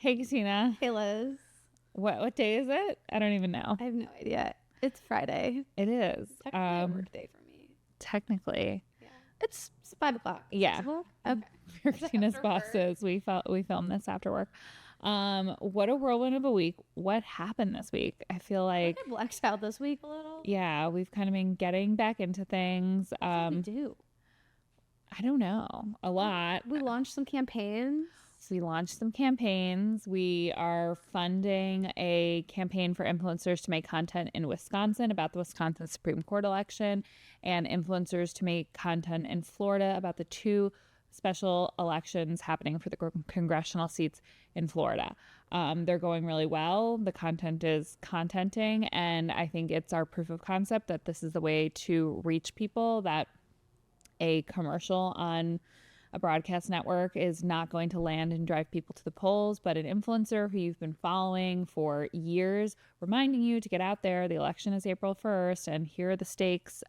Hey, Katina. Hey, Liz. What day is it? I don't even know. I have no idea. It's Friday. It is. Technically a work day for me. Technically. Yeah. It's 5 o'clock. Yeah. 6 o'clock? Okay. You're Katina's bosses. We filmed this after work. What a whirlwind of a week. What happened this week? I feel like I blacked out this week a little. yeah, we've kind of been getting back into things. What did we do? I don't know. A lot. We launched some campaigns. So we launched some campaigns. We are funding a campaign for influencers to make content in Wisconsin about the Wisconsin Supreme Court election, and influencers to make content in Florida about the two special elections happening for the congressional seats in Florida. They're going really well. The content is contenting, and I think it's our proof of concept that this is the way to reach people, that a commercial on a broadcast network is not going to land and drive people to the polls, but an influencer who you've been following for years, reminding you to get out there. The election is April 1st, and here are the stakes.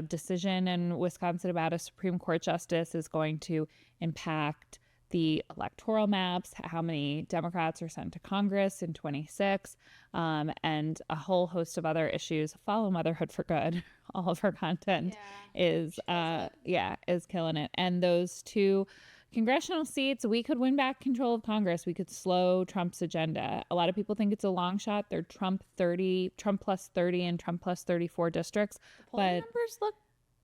Decision in Wisconsin about a Supreme Court justice is going to impact the electoral maps, how many Democrats are sent to Congress in 26, and a whole host of other issues. Follow Motherhood for Good. All of her content is killing it. And those two congressional seats, we could win back control of Congress. We could slow Trump's agenda. A lot of people think it's a long shot. They're Trump plus 30 and Trump plus 34 districts. But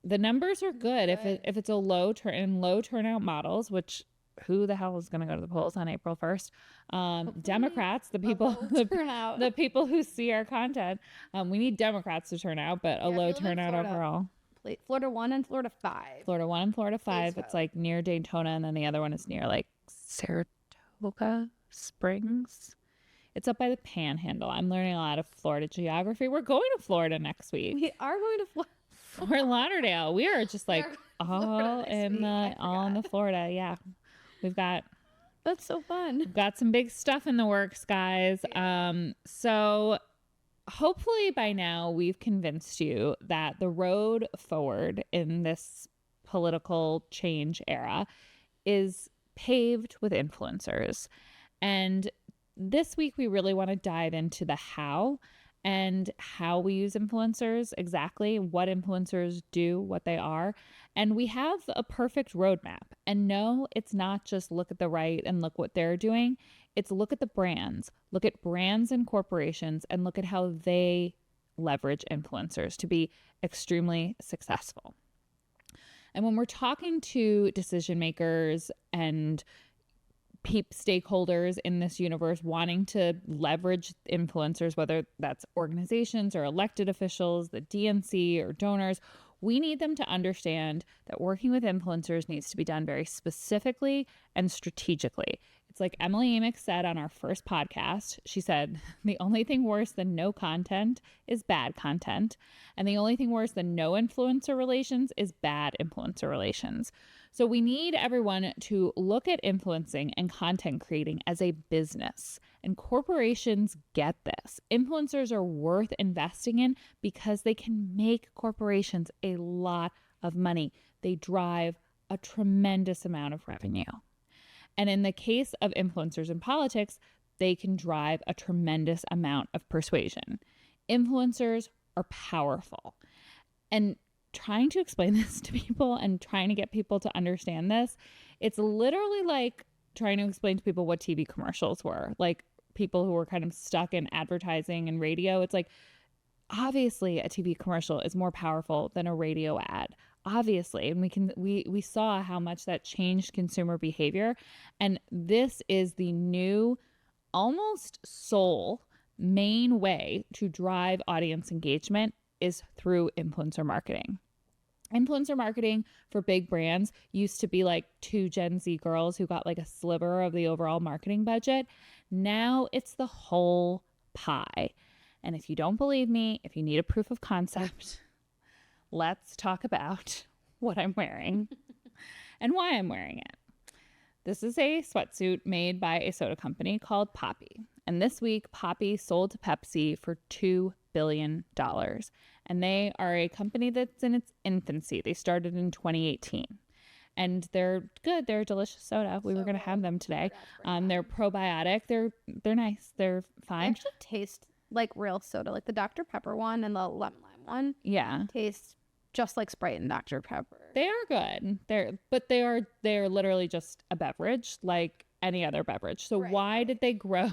the numbers are good. If it's a low turnout models, which who the hell is going to go to the polls on April 1st? Democrats, the people who see our content. We need Democrats to turn out, but a low turnout overall. Florida 1 and Florida 5. Florida 1 and Florida 5. It's like near Daytona, and then the other one is near like Saratoga Springs. It's up by the Panhandle. I'm learning a lot of Florida geography. We're going to Florida next week. We are going to Florida. Fort Lauderdale. We are just like all in the Florida. Yeah. That's so fun. We've got some big stuff in the works, guys. So hopefully by now we've convinced you that the road forward in this political change era is paved with influencers. And this week we really want to dive into the how we use influencers, exactly what influencers do, what they are. And we have a perfect roadmap. And no, it's not just look at the right and look what they're doing. It's look at the brands, look at brands and corporations, and look at how they leverage influencers to be extremely successful. And when we're talking to decision makers and stakeholders in this universe wanting to leverage influencers, whether that's organizations or elected officials, the DNC or donors, we need them to understand that working with influencers needs to be done very specifically and strategically. It's like Emily Amick said on our first podcast. She said, the only thing worse than no content is bad content. And the only thing worse than no influencer relations is bad influencer relations. So we need everyone to look at influencing and content creating as a business. And corporations get this. Influencers are worth investing in because they can make corporations a lot of money. They drive a tremendous amount of revenue. And in the case of influencers in politics, they can drive a tremendous amount of persuasion. Influencers are powerful. And trying to explain this to people and trying to get people to understand this, it's literally like trying to explain to people what TV commercials were. Like people who were kind of stuck in advertising and radio. It's like, obviously a TV commercial is more powerful than a radio ad. Obviously. And we saw how much that changed consumer behavior. And this is the new, almost sole main way to drive audience engagement is through influencer marketing. Influencer marketing for big brands used to be like two Gen Z girls who got like a sliver of the overall marketing budget. Now it's the whole pie. And if you don't believe me, if you need a proof of concept, let's talk about what I'm wearing and why I'm wearing it. This is a sweatsuit made by a soda company called Poppi. And this week, Poppi sold to Pepsi for $2 billion. And they are a company that's in its infancy. They started in 2018. and they're good. They're a delicious soda. We were going to have them today. They're probiotic. They're nice. They're They fine. actually taste like real soda, like the Dr. Pepper one and the lemon lime one Yeah. taste just like Sprite and Dr. Pepper. They are good. They're literally just a beverage like any other beverage. So why did they grow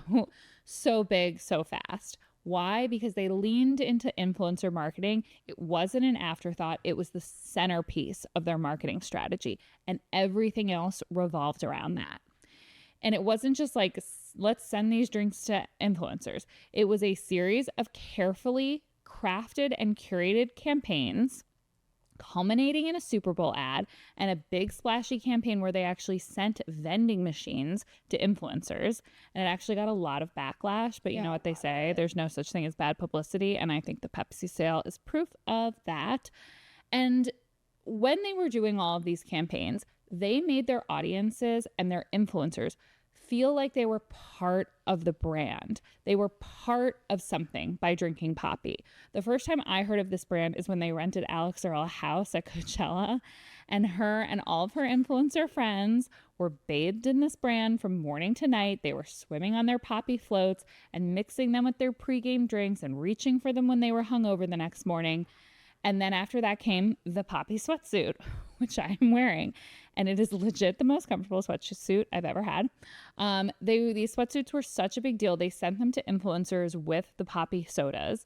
so big so fast? Why? Because they leaned into influencer marketing. It wasn't an afterthought. It was the centerpiece of their marketing strategy, and everything else revolved around that. And it wasn't just like, let's send these drinks to influencers. It was a series of carefully crafted and curated campaigns culminating in a Super Bowl ad and a big splashy campaign where they actually sent vending machines to influencers. And it actually got a lot of backlash, but you know what they say, there's no such thing as bad publicity. And I think the Pepsi sale is proof of that. And when they were doing all of these campaigns, they made their audiences and their influencers feel like they were part of the brand. They were part of something by drinking Poppy. The first time I heard of this brand is when they rented Alex Earl a house at Coachella, and her and all of her influencer friends were bathed in this brand from morning to night. They were swimming on their Poppy floats and mixing them with their pregame drinks and reaching for them when they were hungover the next morning. And then after that came the Poppy sweatsuit, which I am wearing. And it is legit the most comfortable sweatsuit I've ever had. These sweatsuits were such a big deal. They sent them to influencers with the Poppy sodas.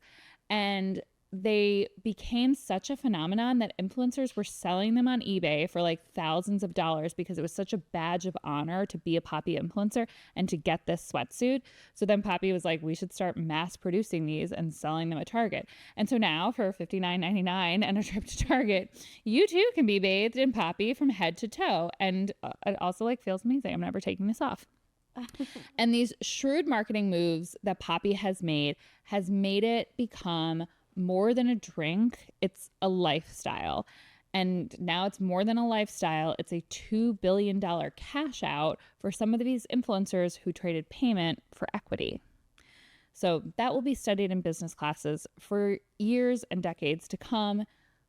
And they became such a phenomenon that influencers were selling them on eBay for like thousands of dollars because it was such a badge of honor to be a Poppy influencer and to get this sweatsuit. So then Poppy was like, we should start mass producing these and selling them at Target. And so now for $59.99 and a trip to Target, you too can be bathed in Poppy from head to toe. And it also like feels amazing. I'm never taking this off. And these shrewd marketing moves that Poppy has made it become more than a drink. It's a lifestyle. And now it's more than a lifestyle. It's a $2 billion cash out for some of these influencers who traded payment for equity. So that will be studied in business classes for years and decades to come.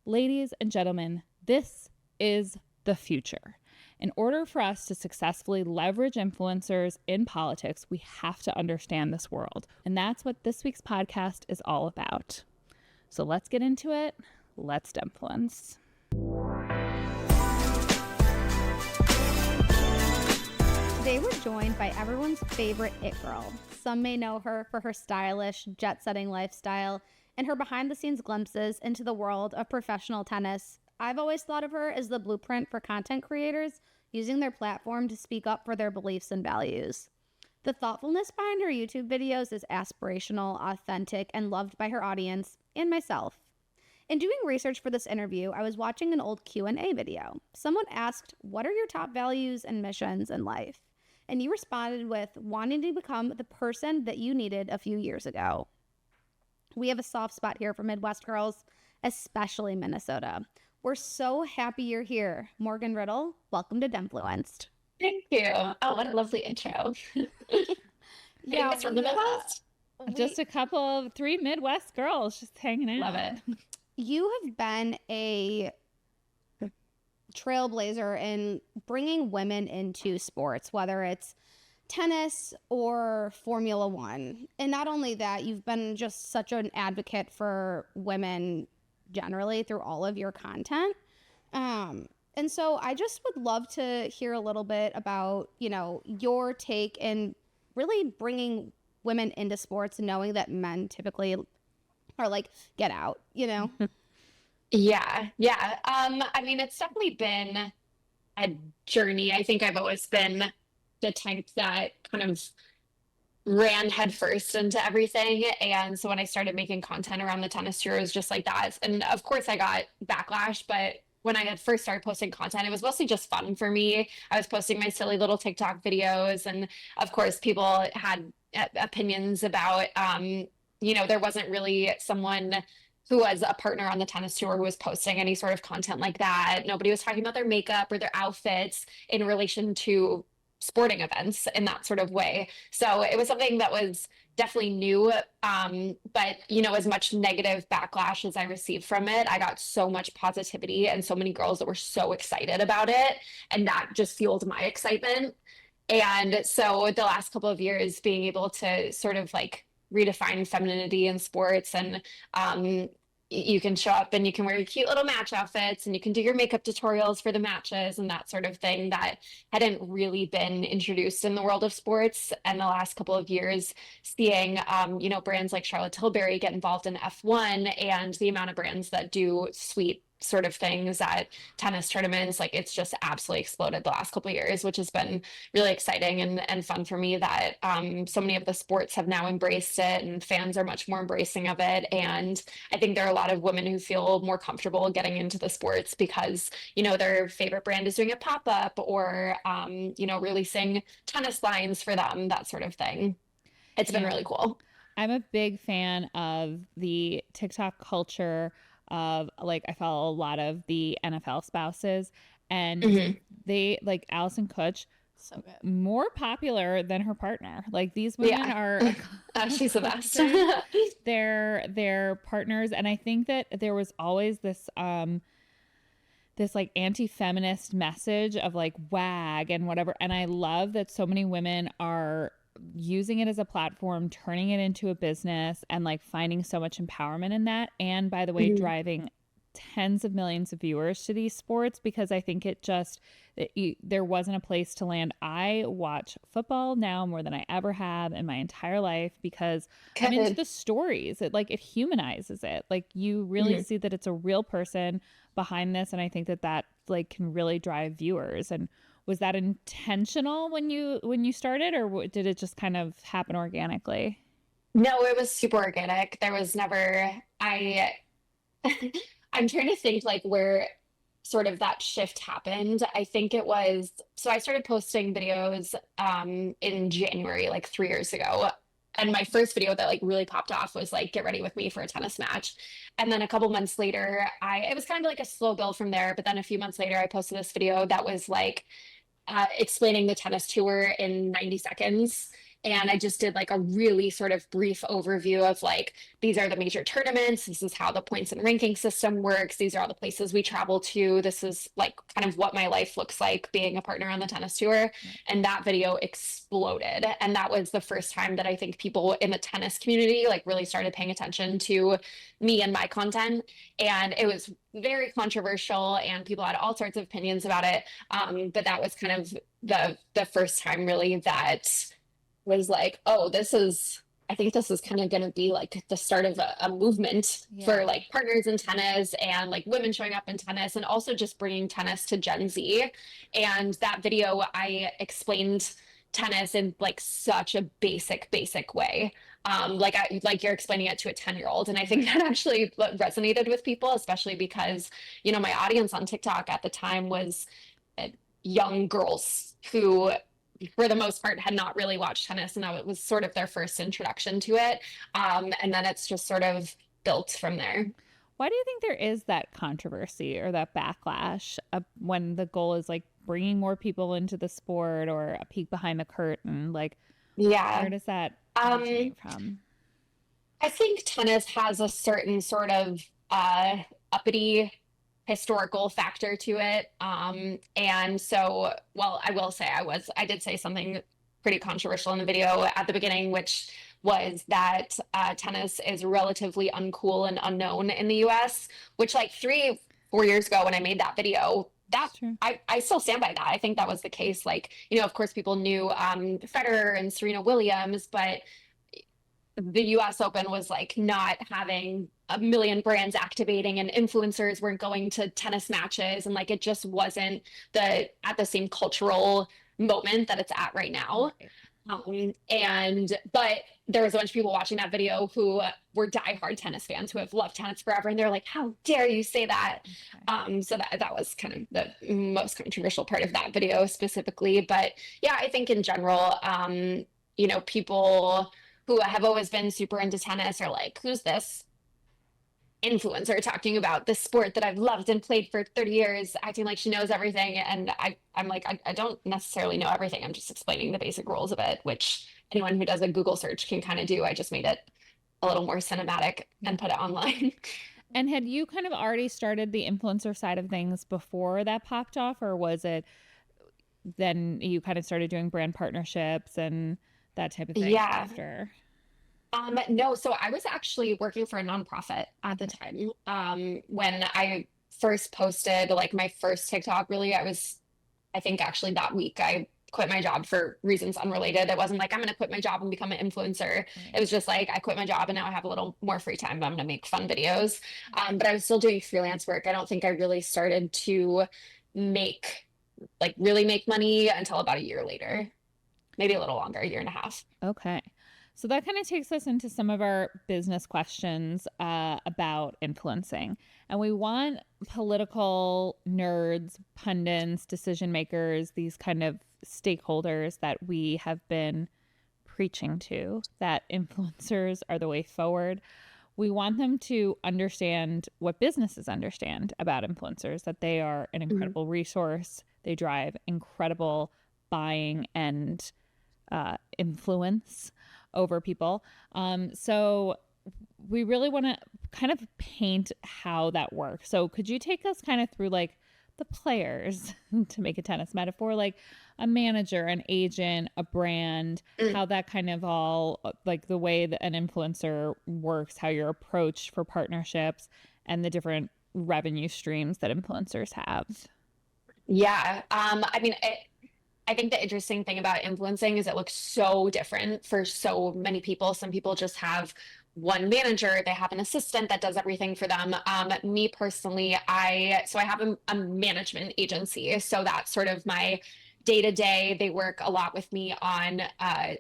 Ladies and gentlemen, this is the future. In order for us to successfully leverage influencers in politics, we have to understand this world. And that's what this week's podcast is all about. So let's get into it. Let's influence. Today we're joined by everyone's favorite it girl. Some may know her for her stylish, jet-setting lifestyle and her behind-the-scenes glimpses into the world of professional tennis. I've always thought of her as the blueprint for content creators using their platform to speak up for their beliefs and values. The thoughtfulness behind her YouTube videos is aspirational, authentic, and loved by her audience and myself. In doing research for this interview, I was watching an old Q&A video. Someone asked, what are your top values and missions in life? And you responded with wanting to become the person that you needed a few years ago. We have a soft spot here for Midwest girls, especially Minnesota. We're so happy you're here. Morgan Riddle, welcome to Demfluenced. Thank you. Oh, what a lovely intro. Yeah, from the Midwest. Just three Midwest girls just hanging out. Love it. You have been a trailblazer in bringing women into sports, whether it's tennis or Formula One. And not only that, you've been just such an advocate for women generally through all of your content. And so I just would love to hear a little bit about, your take in really bringing women into sports, knowing that men typically are like, get out, Yeah. I mean, it's definitely been a journey. I think I've always been the type that kind of ran headfirst into everything. And so when I started making content around the tennis tour, it was just like that. And of course I got backlash, but when I had first started posting content, it was mostly just fun for me. I was posting my silly little TikTok videos. And of course people had opinions about, there wasn't really someone who was a partner on the tennis tour who was posting any sort of content like that. Nobody was talking about their makeup or their outfits in relation to sporting events in that sort of way. So it was something that was definitely new. But as much negative backlash as I received from it, I got so much positivity and so many girls that were so excited about it. And that just fueled my excitement. And so the last couple of years, being able to sort of like redefine femininity in sports, and you can show up and you can wear your cute little match outfits and you can do your makeup tutorials for the matches and that sort of thing that hadn't really been introduced in the world of sports. And the last couple of years, seeing brands like Charlotte Tilbury get involved in F1, and the amount of brands that do sweet sort of things at tennis tournaments, like it's just absolutely exploded the last couple of years, which has been really exciting and fun for me that so many of the sports have now embraced it and fans are much more embracing of it. And I think there are a lot of women who feel more comfortable getting into the sports because their favorite brand is doing a pop-up, or releasing tennis lines for them, that sort of thing. It's been really cool. I'm a big fan of the TikTok culture of, like, I follow a lot of the NFL spouses, and they, like, Allison Kutch, so good, more popular than her partner. Like, these women are she's the best. They're partners. And I think that there was always this this like anti-feminist message of like WAG and whatever, and I love that so many women are using it as a platform, turning it into a business, and like finding so much empowerment in that. And by the way, driving tens of millions of viewers to these sports, because I think there wasn't a place to land. I watch football now more than I ever have in my entire life because I'm into the stories. It humanizes it. Like, you really see that it's a real person behind this, and I think that like can really drive viewers. And was that intentional when you started, or did it just kind of happen organically? No, it was super organic. There was never, I'm trying to think like where sort of that shift happened. I think it was, so I started posting videos in January, like 3 years ago. And my first video that like really popped off was like, get ready with me for a tennis match. And then a couple months later, it was kind of like a slow build from there. But then a few months later, I posted this video that was like explaining the tennis tour in 90 seconds. And I just did like a really sort of brief overview of like, these are the major tournaments. This is how the points and ranking system works. These are all the places we travel to. This is like kind of what my life looks like being a partner on the tennis tour. And that video exploded. And that was the first time that I think people in the tennis community like really started paying attention to me and my content. And it was very controversial and people had all sorts of opinions about it. But that was kind of the first time really that was like, oh, I think this is kind of going to be like the start of a movement for like partners in tennis and like women showing up in tennis, and also just bringing tennis to Gen Z. And that video, I explained tennis in like such a basic way. Like you're explaining it to a 10-year-old. And I think that actually resonated with people, especially because, my audience on TikTok at the time was young girls who for the most part had not really watched tennis, and that was sort of their first introduction to it. And then it's just sort of built from there. Why do you think there is that controversy or that backlash when the goal is like bringing more people into the sport or a peek behind the curtain? Like, where does that come from? I think tennis has a certain sort of uppity historical factor to it. And so, well, I will say I did say something pretty controversial in the video at the beginning, which was that tennis is relatively uncool and unknown in the US, which like 3-4 years ago when I made that video, I still stand by that. I think that was the case. Like, of course people knew Federer and Serena Williams, but the US Open was like not having a million brands activating, and influencers weren't going to tennis matches, and like it just wasn't at the same cultural moment that it's at right now. But there was a bunch of people watching that video who were diehard tennis fans who have loved tennis forever, and they're like, how dare you say that? So that was kind of the most controversial part of that video specifically. But yeah, I think in general, people who have always been super into tennis are like, who's this influencer talking about the sport that I've loved and played for 30 years, acting like she knows everything. And I'm like, I don't necessarily know everything. I'm just explaining the basic rules of it, which anyone who does a Google search can kind of do. I just made it a little more cinematic and put it online. And had you kind of already started the influencer side of things before that popped off, or was it then you kind of started doing brand partnerships and that type of thing Yeah. after? No, so I was actually working for a nonprofit at the time. When I first posted like my first TikTok, really, I think actually that week I quit my job for reasons unrelated. It wasn't like I'm gonna quit my job and become an influencer. It was just like I quit my job and now I have a little more free time, but I'm gonna make fun videos. But I was still doing freelance work. I don't think I really started to make really make money until about a year later, maybe a little longer, a year and a half. Okay. So that kind of takes us into some of our business questions about influencing. And we want political nerds, pundits, decision makers, these kind of stakeholders that we have been preaching to, that influencers are the way forward. We want them to understand what businesses understand about influencers, that they are an incredible resource. They drive incredible buying and influence over people. So we really want to kind of paint how that works. So could you take us kind of through like the players, to make a tennis metaphor, like a manager, an agent, a brand, how that kind of all, like the way that an influencer works, how you're approached for partnerships and the different revenue streams that influencers have? Yeah. I mean, I think the interesting thing about influencing is it looks so different for so many people. Some people just have one manager, they have an assistant that does everything for them. Me personally, I have a management agency. So that's sort of my day to day. They work a lot with me on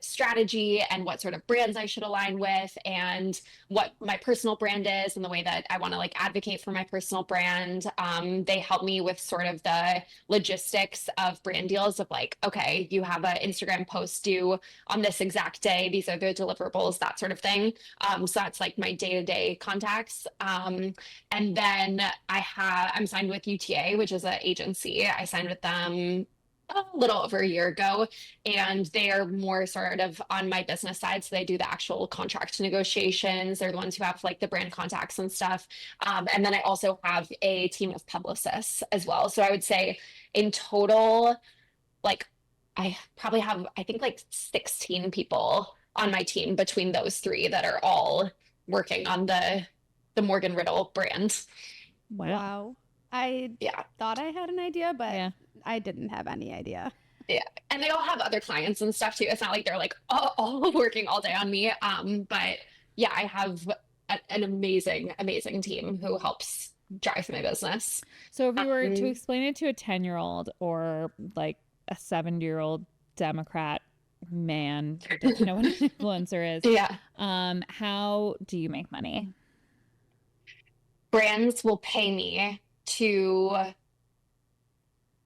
strategy and what sort of brands I should align with and what my personal brand is and the way that I want to like advocate for my personal brand. They help me with sort of the logistics of brand deals of like, okay, you have an Instagram post due on this exact day. These are the deliverables, that sort of thing. So that's like my day to day contacts. And then I'm signed with UTA, which is an agency. I signed with them a little over a year ago, and they are more sort of on my business side. So they do the actual contract negotiations. They're the ones who have like the brand contacts and stuff. And then I also have a team of publicists as well. So I would say in total, like I probably have, I think like 16 people on my team between those three that are all working on the Morgan Riddle brand. Wow. I thought I had an idea, but I didn't have any idea. Yeah. And they all have other clients and stuff too. It's not like they're like all working all day on me. But yeah, I have an amazing, amazing team who helps drive my business. So if you were to explain it to a 10-year-old or like a 70-year-old Democrat man who doesn't know what an influencer is, how do you make money? Brands will pay me to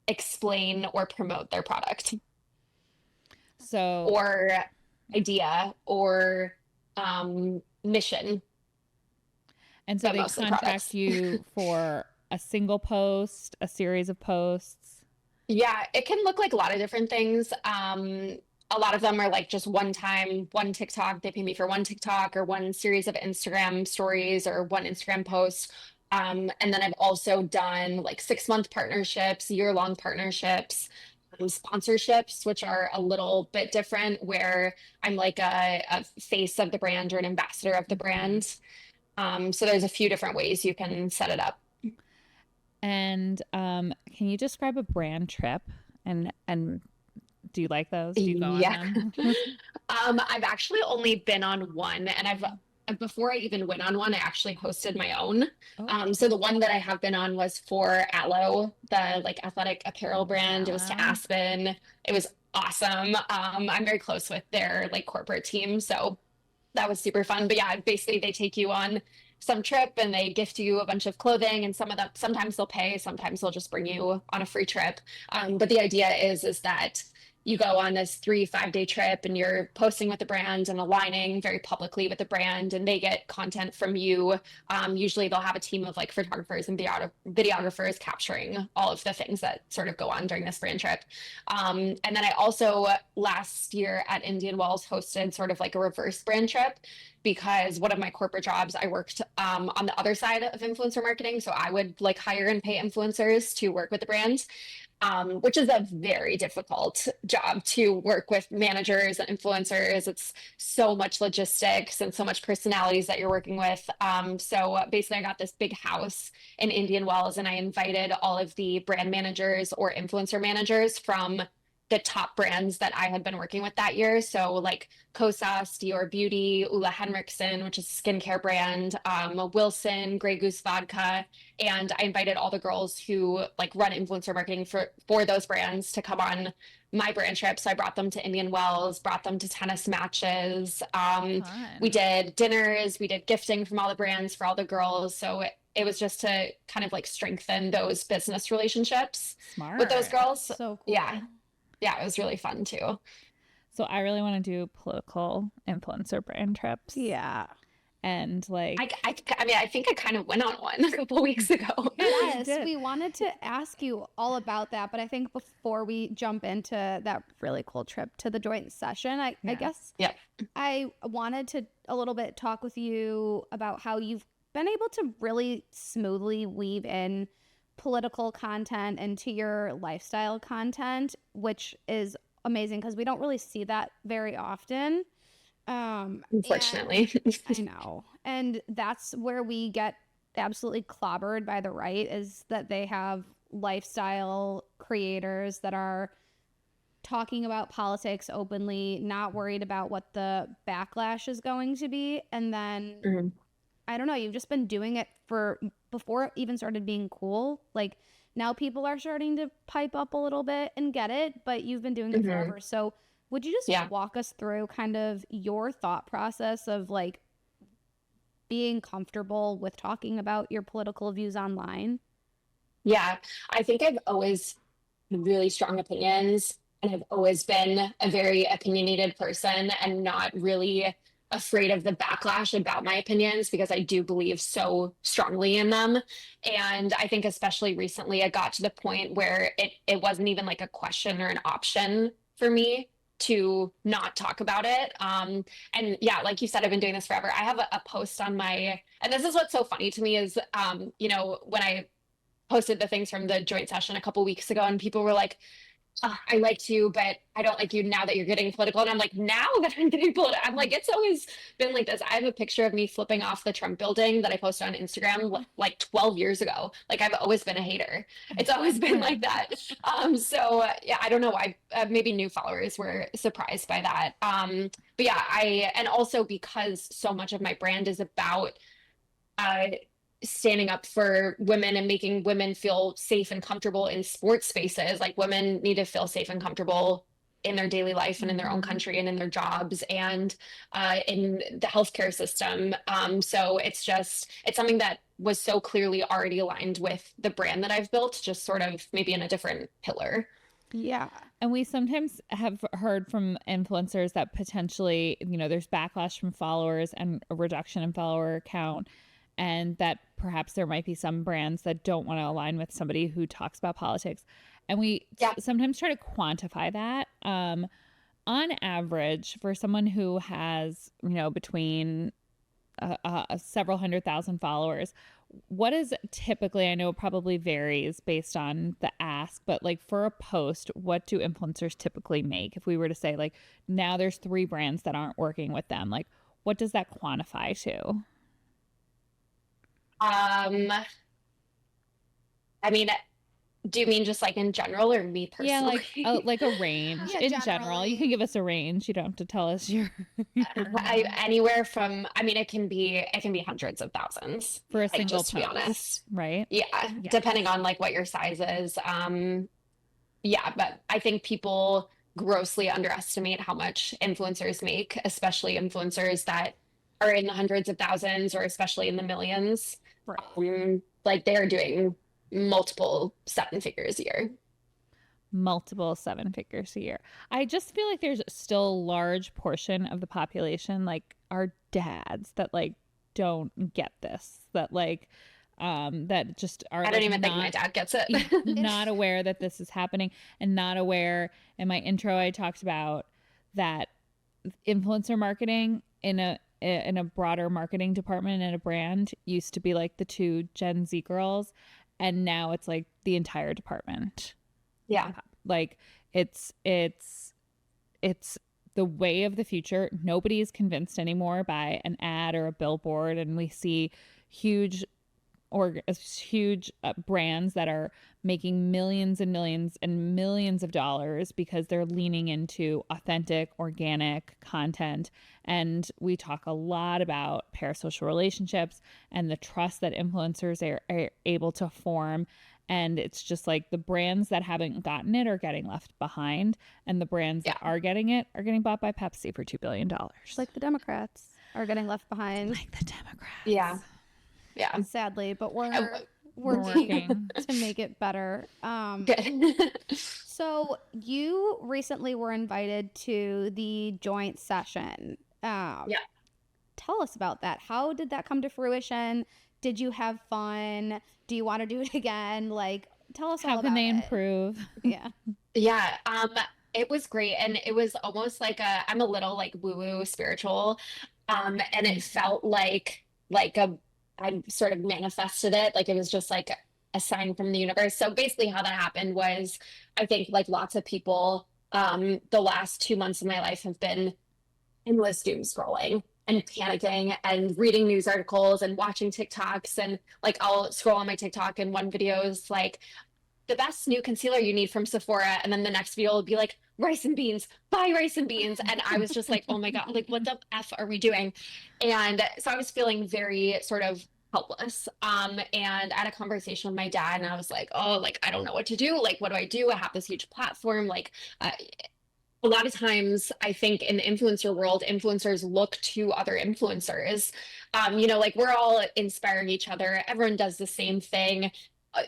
explain or promote their product. So or idea or mission. And so they contact you for a single post, a series of posts? Yeah, it can look like a lot of different things. A lot of them are like just one time, one TikTok. They pay me for one TikTok or one series of Instagram stories or one Instagram post. And then I've also done like 6-month partnerships, year-long partnerships, sponsorships, which are a little bit different, where I'm like a face of the brand or an ambassador of the brand. So there's a few different ways you can set it up. And can you describe a brand trip? And do you like those? Do you go on them? I've actually only been on one, and before I even went on one, I actually hosted my own. So the one that I have been on was for Aloe, the like athletic apparel brand. It was to Aspen. It was awesome. I'm very close with their like corporate team, so that was super fun. But yeah, basically they take you on some trip and they gift you a bunch of clothing, and sometimes they'll pay, sometimes they'll just bring you on a free trip. But the idea is that you go on this 3-5 day trip and you're posting with the brand and aligning very publicly with the brand, and they get content from you. Usually they'll have a team of like photographers and videographers capturing all of the things that sort of go on during this brand trip. And then I also last year at Indian Wells hosted sort of like a reverse brand trip, because one of my corporate jobs, I worked on the other side of influencer marketing. So I would like hire and pay influencers to work with the brands, which is a very difficult job to work with managers and influencers. It's so much logistics and so much personalities that you're working with. So basically, I got this big house in Indian Wells, and I invited all of the brand managers or influencer managers from the top brands that I had been working with that year. So like Kosas, Dior Beauty, Ulla Henriksen, which is a skincare brand, Wilson, Grey Goose Vodka. And I invited all the girls who like run influencer marketing for those brands to come on my brand trip. So I brought them to Indian Wells, brought them to tennis matches. We did dinners, we did gifting from all the brands for all the girls. So it was just to kind of like strengthen those business relationships with those girls. So cool. Yeah, it was really fun too. So I really want to do political influencer brand trips. Yeah. And like, I mean, I think I kind of went on one a couple weeks ago. Yes, we wanted to ask you all about that, but I think before we jump into that really cool trip to the joint session, I guess I wanted to a little bit talk with you about how you've been able to really smoothly weave in political content into your lifestyle content, which is amazing because we don't really see that very often. Unfortunately. I know. And that's where we get absolutely clobbered by the right, is that they have lifestyle creators that are talking about politics openly, not worried about what the backlash is going to be. And then I don't know, you've just been doing it for before it even started being cool. Like now people are starting to pipe up a little bit and get it, but you've been doing it forever. So would you just walk us through kind of your thought process of like being comfortable with talking about your political views online? Yeah, I think I've always had really strong opinions, and I've always been a very opinionated person and not really afraid of the backlash about my opinions, because I do believe so strongly in them. And I think especially recently, I got to the point where it wasn't even like a question or an option for me to not talk about it. And yeah, like you said, I've been doing this forever. I have a post on my, and this is what's so funny to me is, you know, when I posted the things from the joint session a couple weeks ago, and people were like, I liked you, but I don't like you now that you're getting political. And I'm like, now that I'm getting political, I'm like, it's always been like this. I have a picture of me flipping off the Trump building that I posted on Instagram like 12 years ago. Like I've always been a hater. It's always been like that. So yeah, I don't know why. Maybe new followers were surprised by that. But yeah, and also because so much of my brand is about standing up for women and making women feel safe and comfortable in sports spaces. Like women need to feel safe and comfortable in their daily life and in their own country and in their jobs and in the healthcare system. So it's something that was so clearly already aligned with the brand that I've built, just sort of maybe in a different pillar. Yeah. And we sometimes have heard from influencers that potentially, you know, there's backlash from followers and a reduction in follower count, and that perhaps there might be some brands that don't want to align with somebody who talks about politics. And we sometimes try to quantify that. On average, for someone who has, you know, between several 100,000 followers, what is typically, I know it probably varies based on the ask, but like for a post, what do influencers typically make? If we were to say like, now there's 3 brands that aren't working with them, like what does that quantify to? I mean, do you mean just like in general or me personally? Yeah, like a range. In general, you can give us a range. You don't have to tell us your anywhere from, I mean, it can be hundreds of thousands for a single just to be honest. Right? Yeah, depending on like what your size is. Yeah, but I think people grossly underestimate how much influencers make, especially influencers that are in the hundreds of thousands or especially in the millions. Right. Like they're doing multiple 7 figures a year. multiple seven figures a year. I just feel like there's still a large portion of the population, like our dads, that like don't get this, that like that just are I don't like even think my dad gets it. not aware that this is happening, and not aware. In my intro I talked about that influencer marketing in a broader marketing department in a brand used to be like the two Gen Z girls, and now it's like the entire department. Yeah. Like it's the way of the future. Nobody is convinced anymore by an ad or a billboard, and we see huge brands that are making millions and millions and millions of dollars because they're leaning into authentic, organic content. And we talk a lot about parasocial relationships and the trust that influencers are able to form. And it's just like the brands that haven't gotten it are getting left behind, and the brands that are getting it are getting bought by Pepsi for $2 billion. Like the Democrats are getting left behind. Like the Democrats. Yeah. Yeah. Sadly, but we're working to make it better. Good. So you recently were invited to the joint session. Yeah. Tell us about that. How did that come to fruition? Did you have fun? Do you want to do it again? Like, tell us all How about can they it. improve? Yeah. Yeah. It was great. And it was almost like I'm a little like woo-woo spiritual. And it felt like I sort of manifested it. Like it was just like a sign from the universe. So basically how that happened was, I think like lots of people, the last 2 months of my life have been endless doom scrolling and panicking and reading news articles and watching TikToks. And like I'll scroll on my TikTok and one video is like, the best new concealer you need from Sephora. And then the next video will be like, rice and beans, buy rice and beans. And I was just like, oh my God, like what the F are we doing? And so I was feeling very sort of helpless. And I had a conversation with my dad and I was like, oh, like, I don't know what to do. Like, what do I do? I have this huge platform. Like, a lot of times I think in the influencer world, influencers look to other influencers. Like we're all inspiring each other. Everyone does the same thing.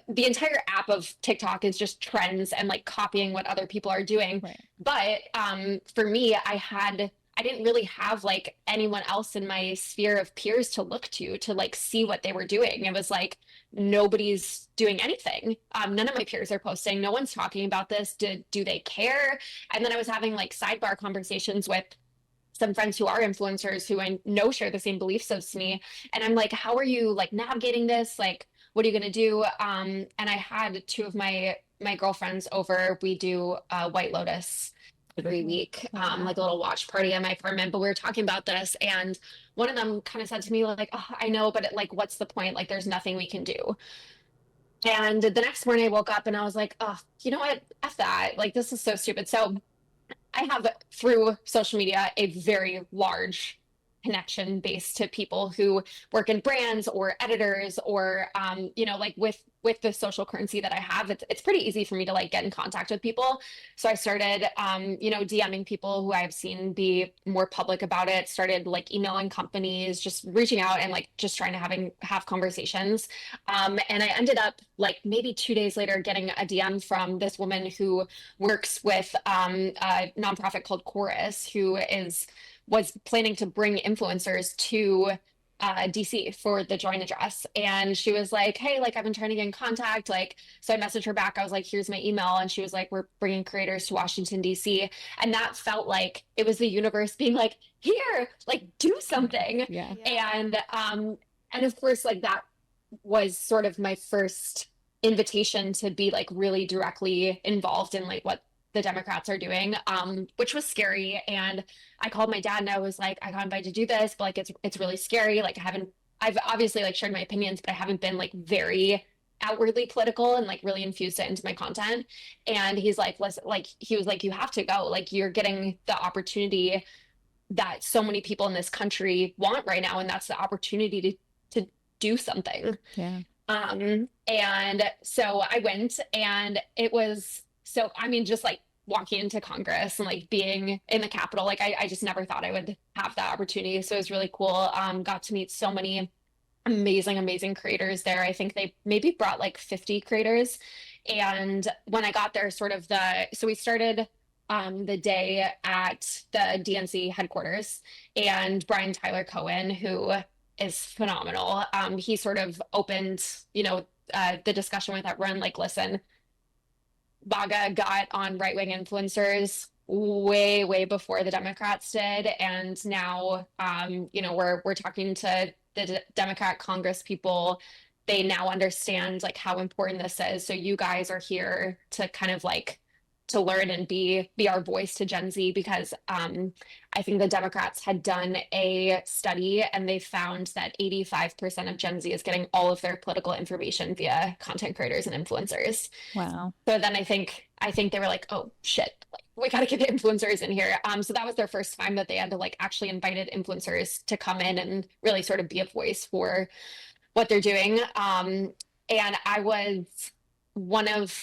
The entire app of TikTok is just trends and like copying what other people are doing. Right. But for me, I didn't really have like anyone else in my sphere of peers to look to like see what they were doing. It was like nobody's doing anything. None of my peers are posting. No one's talking about this. Do they care? And then I was having like sidebar conversations with some friends who are influencers who I know share the same beliefs as me. And I'm like, how are you like navigating this? Like, what are you going to do? And I had two of my girlfriends over. We do White Lotus every week, like a little watch party at my apartment. But we were talking about this, and one of them kind of said to me, like, oh, I know, but like, what's the point? Like, there's nothing we can do. And the next morning I woke up and I was like, oh, you know what? F that. Like, this is so stupid. So I have, through social media, a very large connection base to people who work in brands or editors or like with the social currency that I have, it's pretty easy for me to like get in contact with people. So I started DMing people who I've seen be more public about it, started like emailing companies, just reaching out and like just trying to have conversations. And I ended up like maybe 2 days later getting a DM from this woman who works with a nonprofit called Chorus, who was planning to bring influencers to DC for the joint address. And she was like, hey, like I've been trying to get in contact. Like, so I messaged her back. I was like, here's my email. And she was like, we're bringing creators to Washington, DC. And that felt like it was the universe being like, here, like do something. Yeah. And of course, like that was sort of my first invitation to be like really directly involved in like what the Democrats are doing, which was scary. And I called my dad and I was like, I got invited to do this, but like it's really scary. Like I've obviously like shared my opinions, but I haven't been like very outwardly political and like really infused it into my content. And he's like, listen, like he was like, you have to go. Like you're getting the opportunity that so many people in this country want right now, and that's the opportunity to do something. Yeah. And so I went, and it was so, I mean, just like walking into Congress and like being in the Capitol, like I just never thought I would have that opportunity. So it was really cool. Got to meet so many amazing creators there. I think they maybe brought like 50 creators. And when I got there, so we started the day at the DNC headquarters, and Brian Tyler Cohen, who is phenomenal, he sort of opened, the discussion with everyone, like, listen, MAGA got on right-wing influencers way, way before the Democrats did. And now, we're talking to the Democrat Congress people. They now understand like how important this is. So you guys are here to kind of like to learn and be our voice to Gen Z, because I think the Democrats had done a study and they found that 85% of Gen Z is getting all of their political information via content creators and influencers. Wow. So then I think they were like, oh shit, like we got to get the influencers in here. So that was their first time that they had to like actually invited influencers to come in and really sort of be a voice for what they're doing. And I was one of,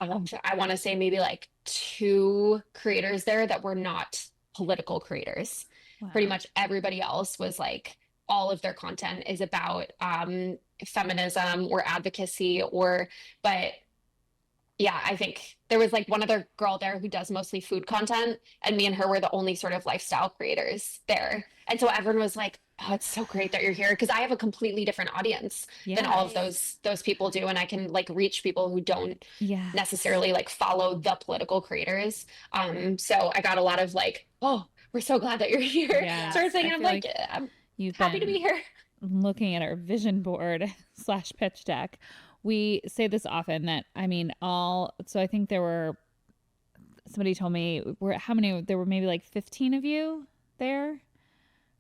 I want to say maybe like 2 creators there that were not political creators. Wow. Pretty much everybody else was like, all of their content is about feminism or advocacy, but yeah, I think there was like one other girl there who does mostly food content, and me and her were the only sort of lifestyle creators there. And so everyone was like, oh, it's so great that you're here, because I have a completely different audience than all of those people do, and I can like reach people who don't necessarily like follow the political creators. So I got a lot of like, oh, we're so glad that you're here sort of thing. And I'm like I'm happy to be here. Looking at our vision board / pitch deck, we say this often that, I mean, so I think somebody told me, there were maybe like 15 of you there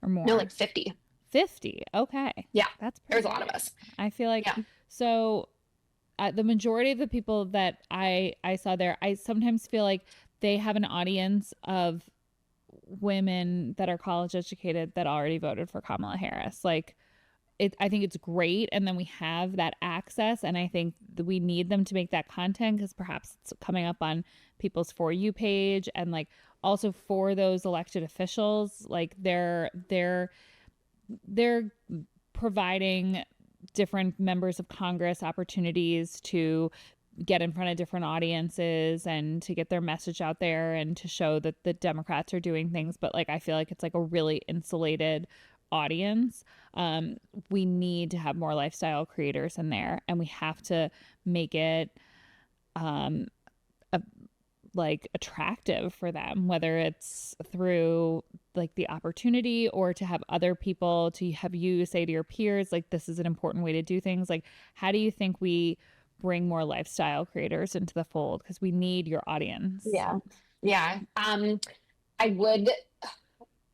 or more? No, like 50. 50. Okay. Yeah. That's there was a lot of us. I feel like, so the majority of the people that I saw there, I sometimes feel like they have an audience of women that are college educated that already voted for Kamala Harris. Like, I think it's great. And then we have that access. And I think that we need them to make that content, because perhaps it's coming up on people's For You page. And like also for those elected officials, like they're providing different members of Congress opportunities to get in front of different audiences and to get their message out there and to show that the Democrats are doing things. But like, I feel like it's like a really insulated audience. We need to have more lifestyle creators in there, and we have to make it like attractive for them, whether it's through like the opportunity or to have other people, to have you say to your peers, like, this is an important way to do things. Like, how do you think we bring more lifestyle creators into the fold? Because we need your audience. Yeah.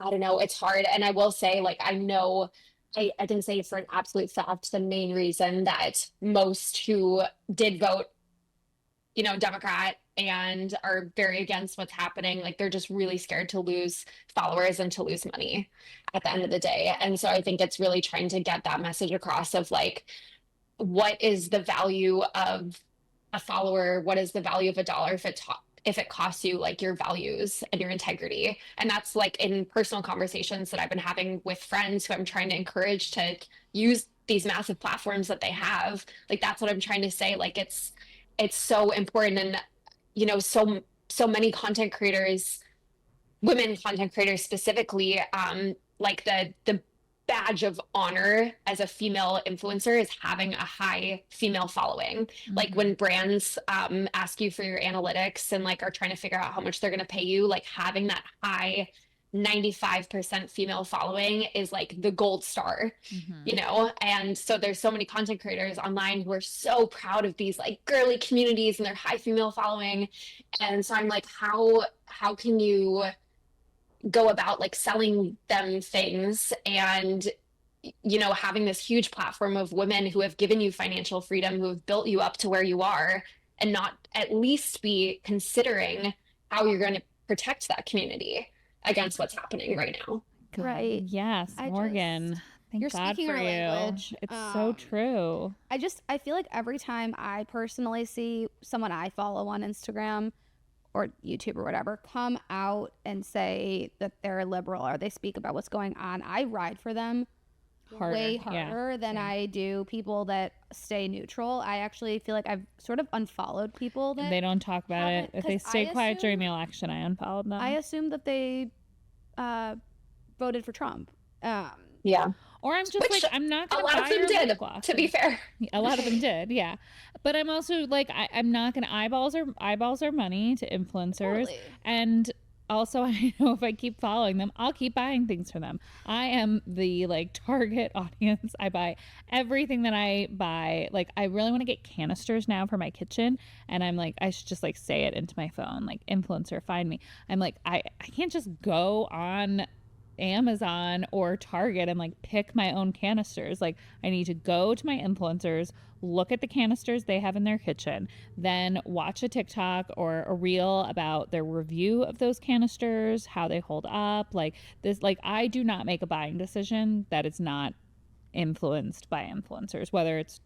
I don't know, it's hard. And I will say, like, I know I didn't say for an absolute fact the main reason that most who did vote, Democrat and are very against what's happening, like, they're just really scared to lose followers and to lose money at the end of the day. And so I think it's really trying to get that message across of like, what is the value of a follower? What is the value of $1 if it costs you like your values and your integrity? And that's like in personal conversations that I've been having with friends who I'm trying to encourage to use these massive platforms that they have. Like, that's what I'm trying to say. Like, it's so important. And, so many content creators, women content creators specifically, like the badge of honor as a female influencer is having a high female following. Mm-hmm. Like, when brands ask you for your analytics and like are trying to figure out how much they're going to pay you, like having that high 95% female following is like the gold star, And so there's so many content creators online who are so proud of these like girly communities and their high female following. And so I'm like, how can you go about like selling them things and having this huge platform of women who have given you financial freedom, who have built you up to where you are, and not at least be considering how you're going to protect that community against what's happening right now. Right. Yes, Morgan. Thank God for you. Language. It's so true. I feel like every time I personally see someone I follow on Instagram or YouTube or whatever come out and say that they're liberal or they speak about what's going on, I ride for them way yeah, harder than same. I do people that stay neutral. I actually feel like I've sort of unfollowed people that They don't talk about it. haven't, If because they stay quiet during the election, I unfollowed I them. assumed that they uh, voted for Trump. Um, Yeah. Or I'm just Which like, I'm not a going to lot of buy them your lip did, gloss. to be fair. A lot of them did, yeah. But I'm also like, I'm not going to, eyeballs are money to influencers. Totally. And also, I know if I keep following them, I'll keep buying things from them. I am the like target audience. I buy everything that I buy. Like, I really want to get canisters now for my kitchen. And I'm like, I should just like say it into my phone, like, influencer, find me. I'm like, I can't just go on Amazon or Target and like pick my own canisters. Like, I need to go to my influencers, look at the canisters they have in their kitchen, then watch a TikTok or a reel about their review of those canisters, how they hold up. Like this, like, I do not make a buying decision that is not influenced by influencers, whether it's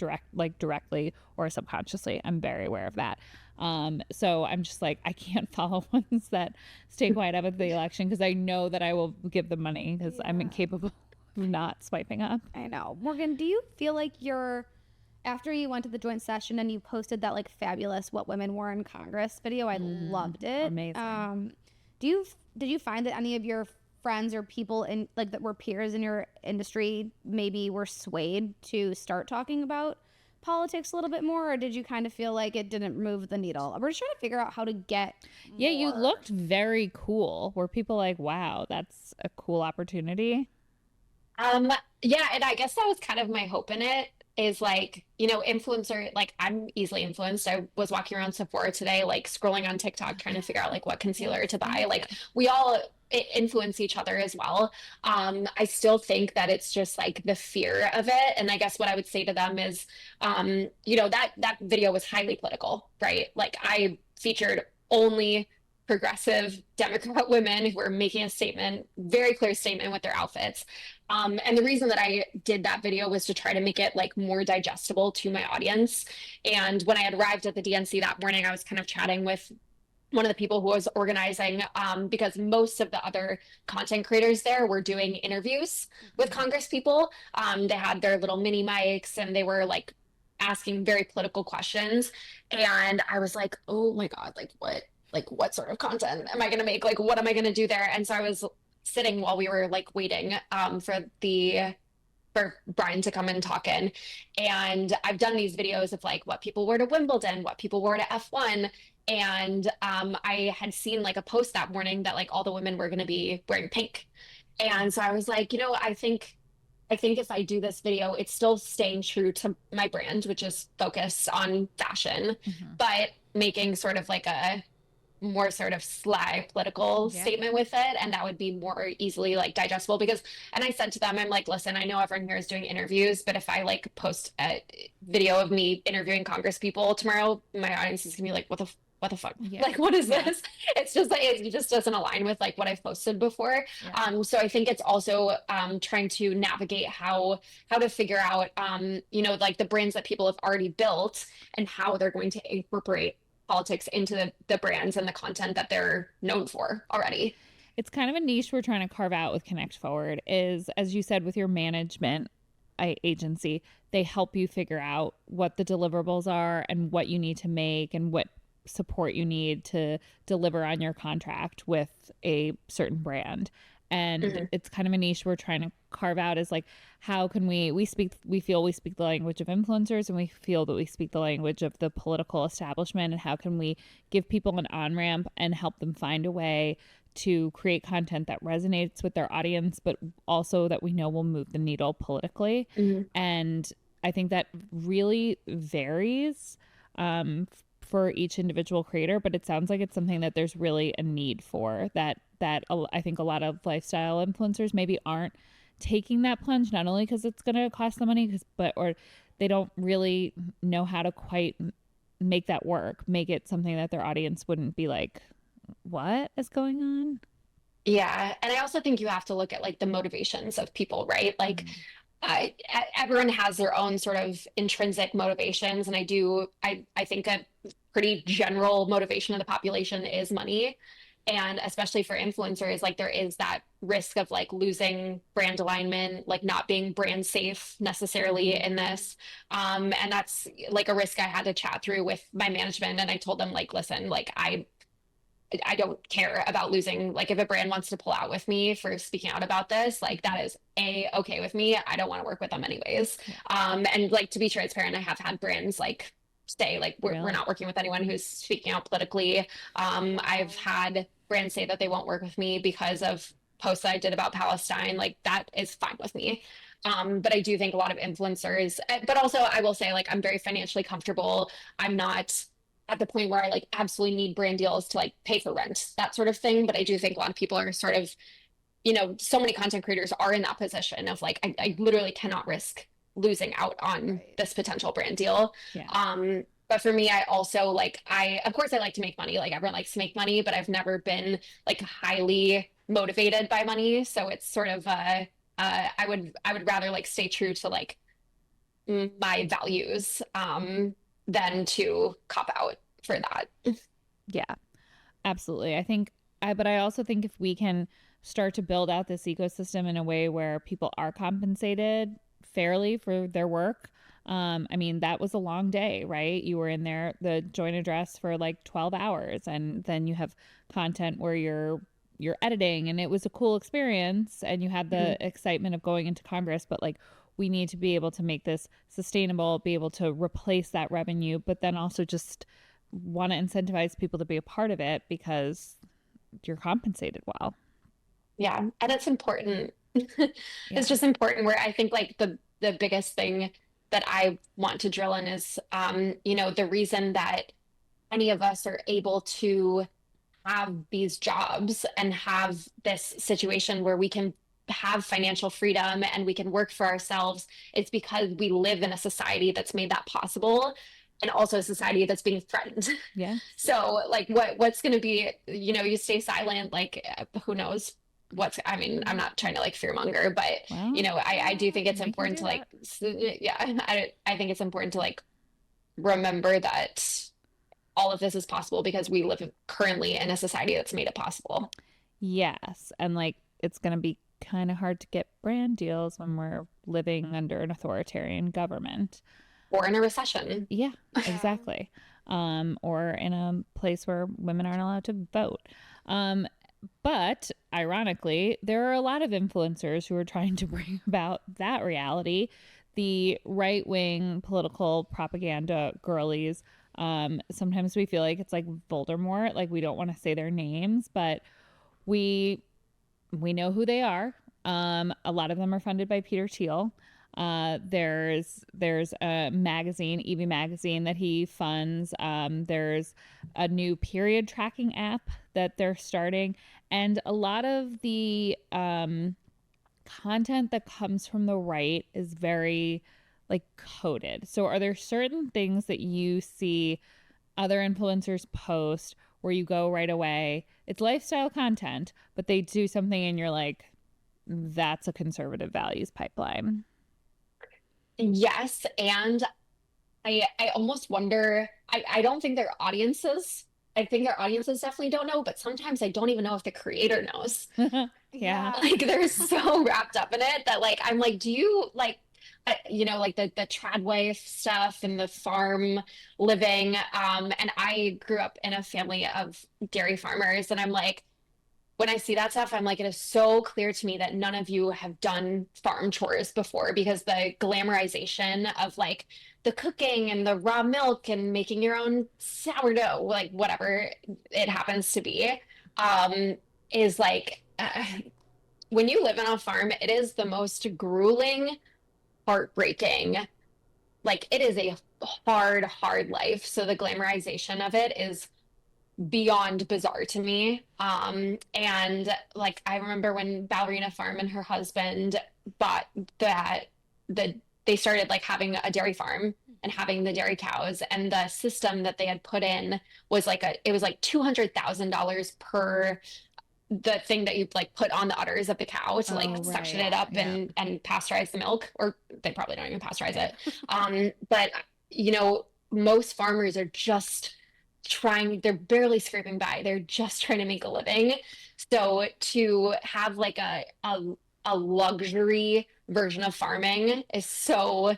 directly or subconsciously. I'm very aware of that. So I'm just like, I can't follow ones that stay quiet about the election because I know that I will give them money because I'm incapable of not swiping up. I know. Morgan, do you feel like after you went to the joint session and you posted that like fabulous "What Women Wore in Congress" video, I loved it. Amazing. Did you find that any of your friends or people in like that were peers in your industry maybe were swayed to start talking about politics a little bit more, or did you kind of feel like it didn't move the needle? We're just trying to figure out how to get Yeah, you more. looked very cool. Were people like, wow, that's a cool opportunity? Yeah, and I guess that was kind of my hope in it is like, influencer, like I'm easily influenced. I was walking around Sephora today, like scrolling on TikTok, trying to figure out like what concealer to buy. Like we all influence each other as well. I still think that it's just like the fear of it. And I guess what I would say to them is, that video was highly political, right? Like I featured only progressive Democrat women who were making a statement, very clear statement with their outfits. And the reason that I did that video was to try to make it like more digestible to my audience. And when I had arrived at the DNC that morning, I was kind of chatting with one of the people who was organizing, because most of the other content creators there were doing interviews with Congress people. They had their little mini mics and they were like asking very political questions. And I was like, oh my God, what sort of content am I going to make? Like, what am I going to do there? And so I was sitting while we were like waiting for Brian to come and talk in. And I've done these videos of like what people wore to Wimbledon, what people wore to F1. And I had seen like a post that morning that like all the women were going to be wearing pink. And so I was like, I think if I do this video, it's still staying true to my brand, which is focused on fashion, but making sort of like a more sort of sly political statement with it, and that would be more easily like digestible. And I said to them, I'm like, listen, I know everyone here is doing interviews, but if I like post a video of me interviewing Congress people tomorrow, my audience is gonna be like, what the fuck? Like, what is this? It's just like, it just doesn't align with like what I've posted before. So I think it's also trying to navigate how to figure out, like the brands that people have already built and how they're going to incorporate politics into the brands and the content that they're known for already. It's kind of a niche we're trying to carve out with Connect Forward is, as you said, with your management agency, they help you figure out what the deliverables are and what you need to make and what support you need to deliver on your contract with a certain brand. And it's kind of a niche we're trying to carve out is like, how can we feel we speak the language of influencers and we feel that we speak the language of the political establishment, and how can we give people an on-ramp and help them find a way to create content that resonates with their audience, but also that we know will move the needle politically. And I think that really varies for each individual creator, but it sounds like it's something that there's really a need for, that I think a lot of lifestyle influencers maybe aren't taking that plunge, not only because it's going to cost them money, or they don't really know how to quite make that work, make it something that their audience wouldn't be like, what is going on? Yeah. And I also think you have to look at like the motivations of people, right? Like everyone has their own sort of intrinsic motivations. And I think a pretty general motivation of the population is money. And especially for influencers, like there is that risk of like losing brand alignment, like not being brand safe necessarily in this. And that's like a risk I had to chat through with my management. And I told them like, listen, like I don't care about losing. Like if a brand wants to pull out with me for speaking out about this, like that is okay with me. I don't want to work with them anyways. Yeah. And like to be transparent, I have had brands like say like we're Really? not working with anyone who's speaking out politically. I've had brands say that they won't work with me because of posts that I did about Palestine. Like that is fine with me. But I do think a lot of influencers, but also I will say like I'm very financially comfortable. I'm not at the point where I like absolutely need brand deals to like pay for rent, that sort of thing. But I do think a lot of people are sort of, you know, so many content creators are in that position of like, I literally cannot risk losing out on Right. this potential brand deal. Yeah. But for me, I also like, of course I like to make money. Like everyone likes to make money, but I've never been like highly motivated by money. So it's sort of, I would rather like stay true to like my values, than to cop out for that. Yeah, absolutely. But I also think if we can start to build out this ecosystem in a way where people are compensated fairly for their work. I mean, that was a long day, right? You were in there, the joint address for like 12 hours, and then you have content where you're editing, and it was a cool experience, and you had Mhm. the excitement of going into Congress, but like we need to be able to make this sustainable, be able to replace that revenue, but then also just want to incentivize people to be a part of it because you're compensated well. Yeah, and it's important. Yeah. It's just important where I think like the biggest thing that I want to drill in is you know, the reason that any of us are able to have these jobs and have this situation where we can have financial freedom and we can work for ourselves, it's because we live in a society that's made that possible, and also a society that's being threatened. Yeah. So like what's going to be, you know, you stay silent, like who knows what's, I mean, I'm not trying to like fearmonger, but Well, you know, I do think it's we can important do to like that. yeah, I think it's important to like remember that all of this is possible because we live currently in a society that's made it possible. Yes. And like it's going to be kind of hard to get brand deals when we're living under an authoritarian government. Or in a recession. Yeah, Yeah. exactly. Or in a place where women aren't allowed to vote. Um, but ironically, there are a lot of influencers who are trying to bring about that reality. The right wing political propaganda girlies. Sometimes we feel like it's like Voldemort, like we don't want to say their names, but we we know who they are. A lot of them are funded by Peter Thiel. There's a magazine, Evie magazine, that he funds. There's a new period tracking app that they're starting, and a lot of the content that comes from the right is very like coded. So, are there certain things that you see other influencers post where you go right away? It's lifestyle content, but they do something and you're like, that's a conservative values pipeline. Yes, and I almost wonder, I don't think their audiences, I think their audiences definitely don't know, but sometimes I don't even know if the creator knows. Yeah. Yeah. Like they're so wrapped up in it that like I'm like, do you like you know, like the trad wife stuff and the farm living, and I grew up in a family of dairy farmers, and I'm like, when I see that stuff, I'm like, it is so clear to me that none of you have done farm chores before, because the glamorization of like the cooking and the raw milk and making your own sourdough, like whatever it happens to be, um, is like when you live on a farm, it is the most grueling, heartbreaking, like it is a hard life. So the glamorization of it is beyond bizarre to me. And like I remember when Ballerina Farm and her husband bought that the they started like having a dairy farm and having the dairy cows, and the system that they had put in was like it was like $200,000 per the thing that you like put on the udders of the cow to like Oh, suction right. it up Yeah. and pasteurize the milk, or they probably don't even pasteurize Yeah. it. But you know, most farmers are just they're barely scraping by. They're just trying to make a living. So to have like a luxury version of farming is so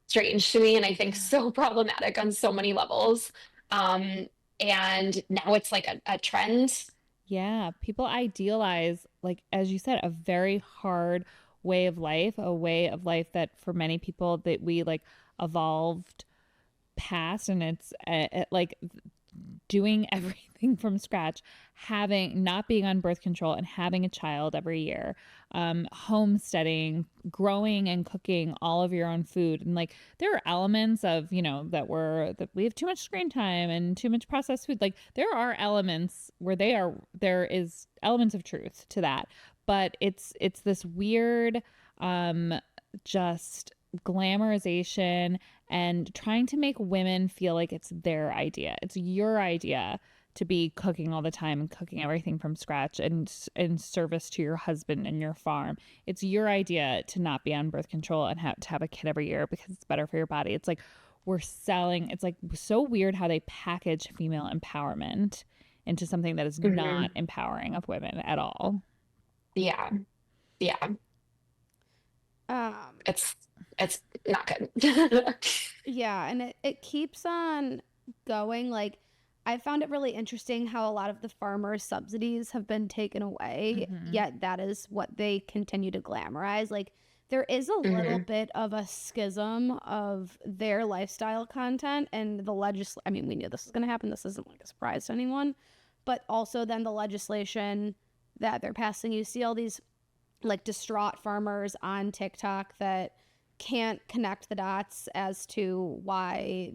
strange to me, and I think so problematic on so many levels. Um, and now it's like a trend. Yeah, people idealize, like as you said, a very hard way of life, a way of life that for many people that we like evolved past, and it's like doing everything from scratch, having not being on birth control and having a child every year, homesteading, growing and cooking all of your own food. And like there are elements of, that we have too much screen time and too much processed food. Like there are elements where there is elements of truth to that. But it's this weird just glamorization and trying to make women feel like it's their idea. It's your idea to be cooking all the time and cooking everything from scratch and in service to your husband and your farm. It's your idea to not be on birth control and to have a kid every year because it's better for your body. It's like we're selling. It's like so weird how they package female empowerment into something that is not empowering of women at all. Yeah. Yeah. Um, It's not good. yeah, and it keeps on going. Like, I found it really interesting how a lot of the farmers' subsidies have been taken away, yet that is what they continue to glamorize. Like, there is a little bit of a schism of their lifestyle content and the I mean, we knew this was going to happen. This isn't like a surprise to anyone. But also then the legislation that they're passing. You see all these like distraught farmers on TikTok that can't connect the dots as to why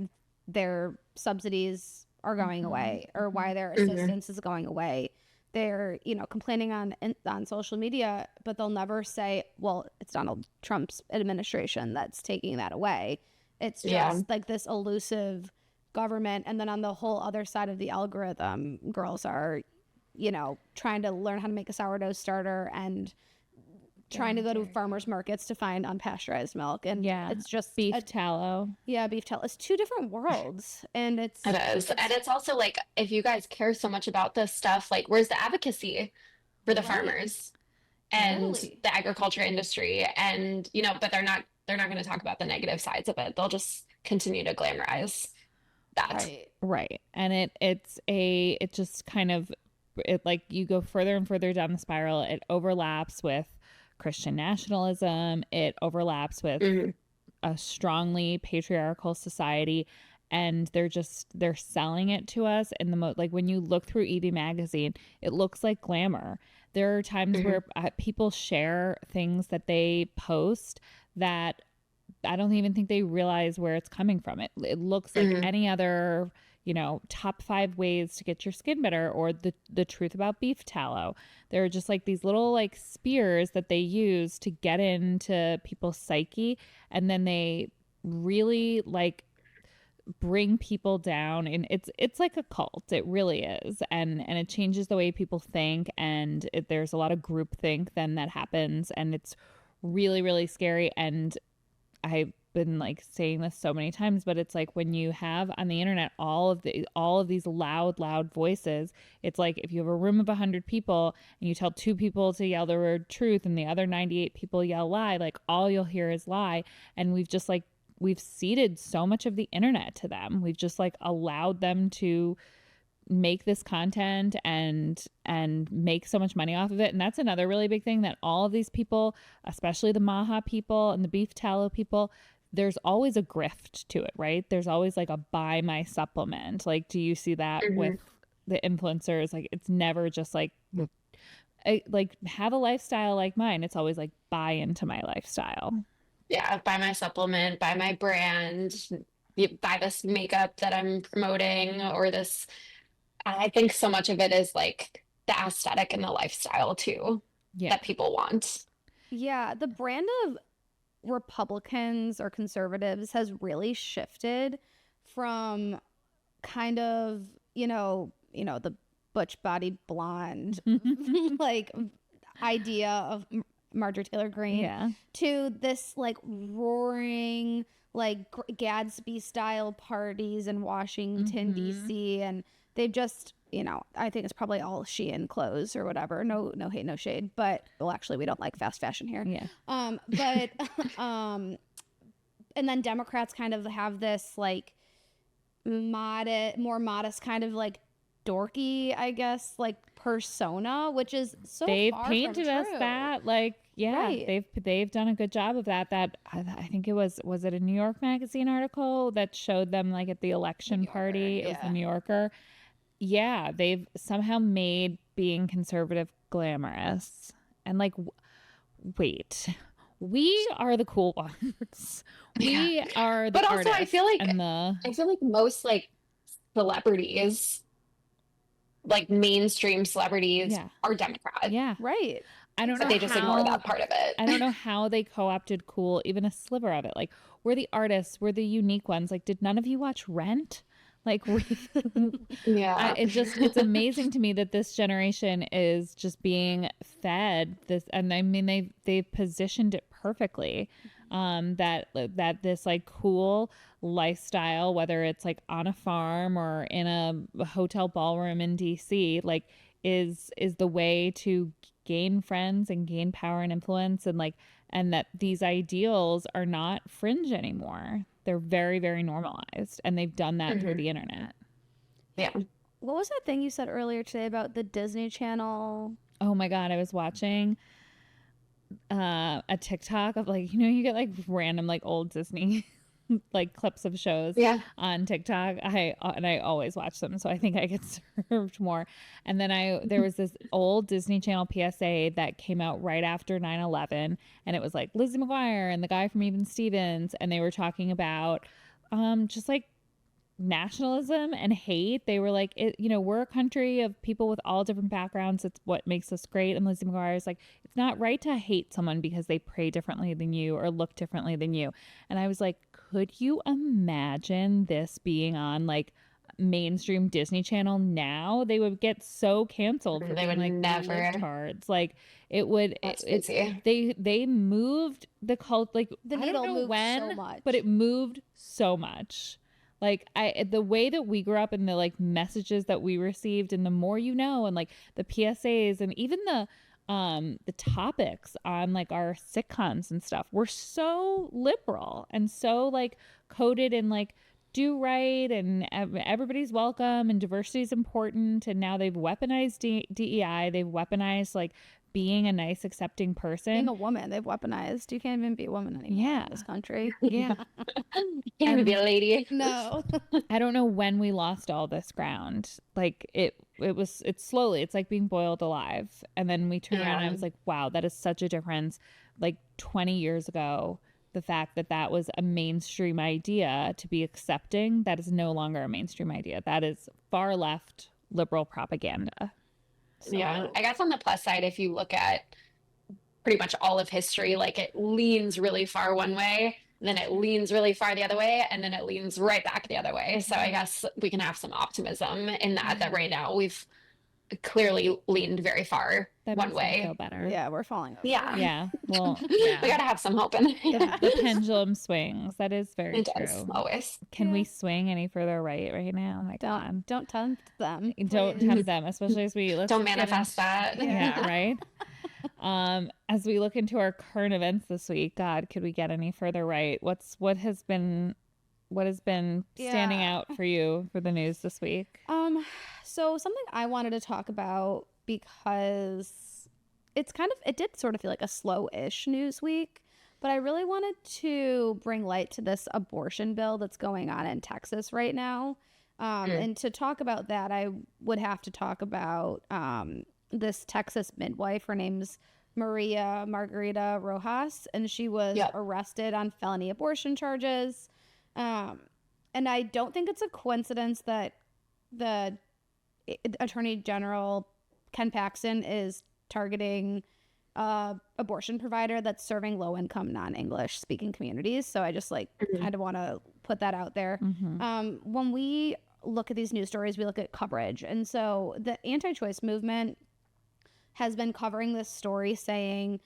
their subsidies are going away or why their assistance is going away. They're, complaining on social media, but they'll never say, well, it's Donald Trump's administration that's taking that away. It's just like this elusive government. And then on the whole other side of the algorithm, girls are, trying to learn how to make a sourdough starter and trying to go to farmers markets to find unpasteurized milk. And it's just beef tallow. Yeah, beef tallow. It's two different worlds. And It is. And it's also like, if you guys care so much about this stuff, like, where's the advocacy for the farmers and the agriculture industry? And, but they're not going to talk about the negative sides of it. They'll just continue to glamorize that. Right. And it just kind of, it like you go further and further down the spiral. It overlaps with Christian nationalism. It overlaps with a strongly patriarchal society, and they're selling it to us in the most, like when you look through Evie magazine, it looks like glamour. There are times where people share things that they post that I don't even think they realize where it's coming from. It looks like any other, top 5 ways to get your skin better, or the truth about beef tallow. There are just like these little like spears that they use to get into people's psyche, and then they really like bring people down, and it's like a cult. It really is. And it changes the way people think, and there's a lot of groupthink then that happens, and it's really, really scary. And I've been like saying this so many times, but it's like when you have on the internet all of these loud voices, it's like if you have a room of 100 people and you tell 2 people to yell the word truth and the other 98 people yell lie, like all you'll hear is lie. And we've ceded so much of the internet to them. We've just like allowed them to make this content and make so much money off of it. And that's another really big thing, that all of these people, especially the Maha people and the beef tallow people, there's always a grift to it, right? There's always like a buy my supplement. Like, do you see that with the influencers? Like, it's never just like have a lifestyle like mine. It's always like buy into my lifestyle. Yeah, buy my supplement, buy my brand, buy this makeup that I'm promoting, or this. I think so much of it is like the aesthetic and the lifestyle too that people want. Yeah, the brand of Republicans or conservatives has really shifted from kind of, the butch bodied blonde like idea of Marjorie Taylor Greene to this like roaring like Gadsby style parties in Washington D.C. and they've just, you know, I think it's probably all Shein clothes or whatever. No hate, no shade, but well, actually, we don't like fast fashion here. Yeah. But and then Democrats kind of have this like more modest kind of like dorky, I guess, like persona, which is so They've far painted from us true. that, like, yeah, Right. they've done a good job of that. That I think it was it a New York Magazine article that showed them like at the election party? It was the yeah. New Yorker. Yeah, they've somehow made being conservative glamorous. And like, wait, we are the cool ones. We are the But also, artists and the I feel like most like celebrities, like mainstream celebrities, yeah, are Democrat. yeah. Right. I don't But know they just ignore how that part of it. I don't know how they co-opted cool, even a sliver of it. Like, we're the artists, we're the unique ones. Like, did none of you watch Rent? Like, Yeah. it's amazing to me that this generation is just being fed this, and I mean they've positioned it perfectly. That this like cool lifestyle, whether it's like on a farm or in a hotel ballroom in DC, like is the way to gain friends and gain power and influence, and like, and that these ideals are not fringe anymore. They're very, very normalized, and they've done that through the internet. Yeah. What was that thing you said earlier today about the Disney Channel? Oh my God, I was watching a TikTok of like, you know, you get like random like old Disney like clips of shows Yeah. on TikTok. I always watch them, so I think I get served more. And then there was this old Disney Channel PSA that came out right after 9/11, and it was like Lizzie McGuire and the guy from Even Stevens, and they were talking about just like nationalism and hate. They were like, you know, we're a country of people with all different backgrounds. It's what makes us great. And Lizzie McGuire is like, it's not right to hate someone because they pray differently than you or look differently than you. And I was like, could you imagine this being on like mainstream Disney Channel now? They would get so canceled for They being would like never. libtards. Like it would. That's It's crazy. they moved the cult, like The I don't needle know moved when, so much. but it moved so much. Like the way that we grew up and the like messages that we received, and the more you know, and like the PSAs and even the topics on like our sitcoms and stuff were so liberal and so like coded in like do right and everybody's welcome and diversity is important. And now they've weaponized DEI. They've weaponized like being a nice, accepting person. Being a woman, they've weaponized. You can't even be a woman anymore Yeah. in this country. Yeah. Can't even be a lady. No. I don't know when we lost all this ground. Like it's slowly, it's like being boiled alive. And then we turned around and I was like, wow, that is such a difference. Like 20 years ago, the fact that that was a mainstream idea to be accepting, that is no longer a mainstream idea. That is far left liberal propaganda. So, Yeah. I guess on the plus side, if you look at pretty much all of history, like it leans really far one way, then it leans really far the other way, and then it leans right back the other way. So I guess we can have some optimism in that right now we've clearly leaned very far That one makes me way. feel better. Yeah, we're falling over. Yeah. Yeah. Well, We yeah. gotta have some hope in it. Yeah. The pendulum swings. That is very It true. does, always. Can Yeah. we swing any further right now? Oh my God. Don't tempt them. Don't please. tempt them, especially as we let's Don't get manifest that. Yeah, right. As we look into our current events this week, God, could we get any further right? What has been standing Yeah. out for you for the news this week? So something I wanted to talk about because it did sort of feel like a slow-ish news week, but I really wanted to bring light to this abortion bill that's going on in Texas right now. And to talk about that, I would have to talk about this Texas midwife. Her name's Maria Margarita Rojas, and she was arrested on felony abortion charges. And I don't think it's a coincidence that the Attorney General Ken Paxton is targeting abortion provider that's serving low-income non-English speaking communities. So I just kind of want to put that out there. When we look at these news stories, we look at coverage. And so the anti-choice movement has been covering this story saying,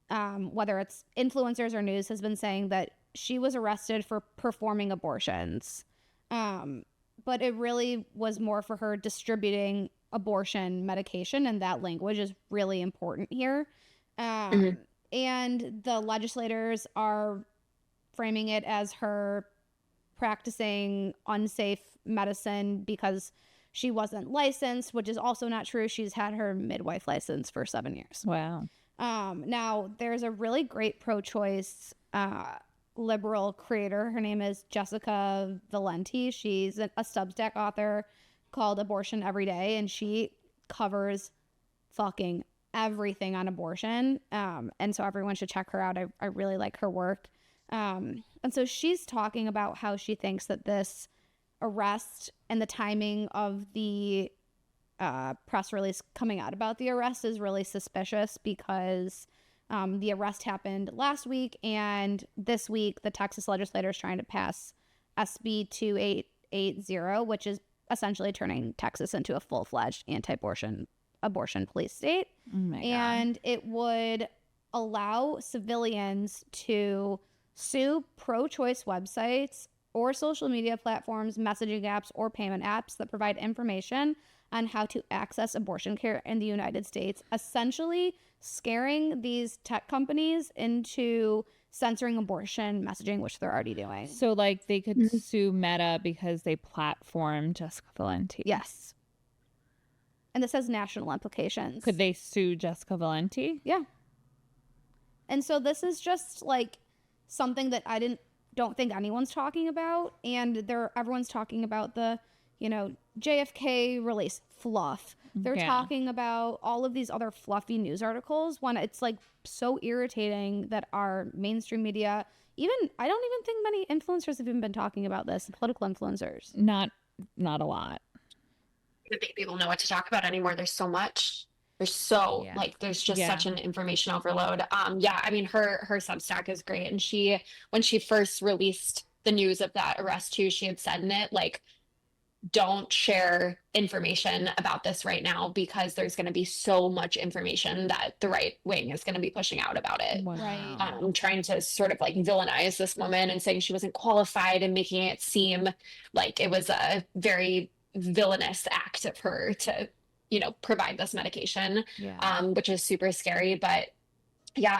whether it's influencers or news, has been saying that she was arrested for performing abortions. But it really was more for her distributing abortion medication, and that language is really important here. Mhm. And the legislators are framing it as her practicing unsafe medicine because she wasn't licensed, which is also not true. She's had her midwife license for 7 years. Wow. Now, there's a really great pro-choice liberal creator. Her name is Jessica Valenti. She's a Substack author called Abortion Every Day, and she covers fucking everything on abortion. And so everyone should check her out. I really like her work. And so she's talking about how she thinks that this arrest and the timing of the press release coming out about the arrest is really suspicious because the arrest happened last week, and this week the Texas legislature is trying to pass SB 2880, which is essentially turning Texas into a full-fledged anti-abortion police state. Oh my God. And it would allow civilians to sue pro-choice websites or social media platforms, messaging apps, or payment apps that provide information on how to access abortion care in the United States, essentially scaring these tech companies into censoring abortion messaging, which they're already doing. So like they could sue Meta because they platformed Jessica Valenti. Yes. And this has national implications. Could they sue Jessica Valenti? Yeah. And so this is just like something that I don't think anyone's talking about, and everyone's talking about the, JFK release fluff. They're talking about all of these other fluffy news articles when it's like so irritating that our mainstream media, I don't even think many influencers have even been talking about this, political influencers. Not a lot. I don't think people know what to talk about anymore. There's so much. There's so there's just such an information overload. I mean her Substack is great, and when she first released the news of that arrest too, she had said in it like, don't share information about this right now because there's going to be so much information that the right wing is going to be pushing out about it. Wow. Right. Trying to sort of like villainize this woman and saying she wasn't qualified and making it seem like it was a very villainous act of her to provide this medication, which is super scary. But yeah,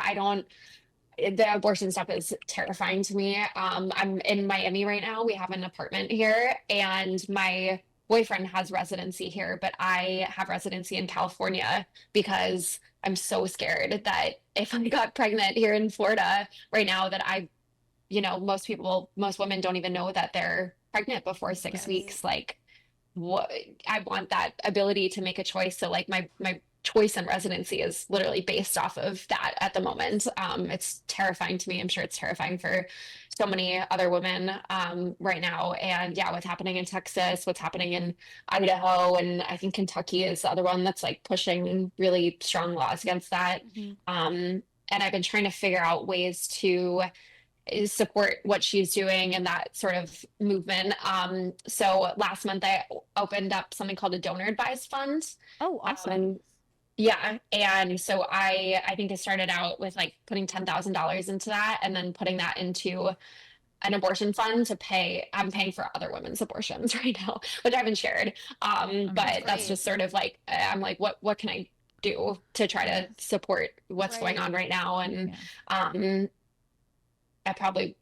the abortion stuff is terrifying to me. I'm in Miami right now. We have an apartment here, and my boyfriend has residency here, but I have residency in California because I'm so scared that if I got pregnant here in Florida right now, that most women don't even know that they're pregnant before 6 weeks. Like, what I want that ability to make a choice. So like my choice in residency is literally based off of that at the moment. It's terrifying to me. I'm sure it's terrifying for so many other women right now. And what's happening in Texas, what's happening in Idaho, and I think Kentucky is the other one that's like pushing really strong laws against that. And I've been trying to figure out ways to support what she's doing and that sort of movement. So last month I opened up something called a donor advised fund. Oh, awesome. And so I think it started out with like putting $10,000 into that and then putting that into an abortion fund to pay. I'm paying for other women's abortions right now, which I haven't shared. But that's just sort of like, I'm like, what can I do to try to support what's going on right now? And I probably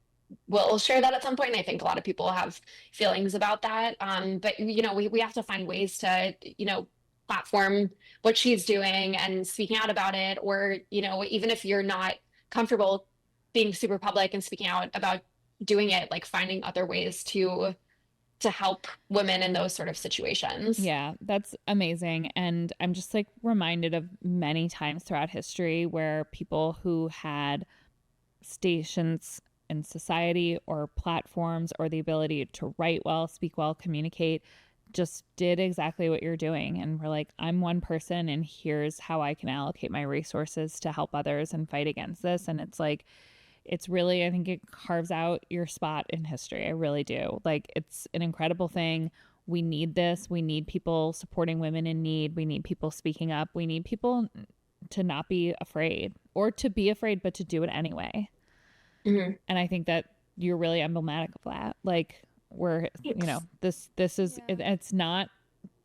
will share that at some point. And I think a lot of people have feelings about that. But we have to find ways to, platform what she's doing and speaking out about it, or even if you're not comfortable being super public and speaking out about doing it, like finding other ways to help women in those sort of situations. Yeah, that's amazing. And I'm just like reminded of many times throughout history where people who had stations in society or platforms or the ability to write well, speak well, communicate, just did exactly what you're doing. And we're like, I'm one person and here's how I can allocate my resources to help others and fight against this. And it's like, it's really, I think it carves out your spot in history. I really do. Like, it's an incredible thing. We need this. We need people supporting women in need. We need people speaking up. We need people to not be afraid, or to be afraid, but to do it anyway. And I think that you're really emblematic of that. Like we're, this is, it's not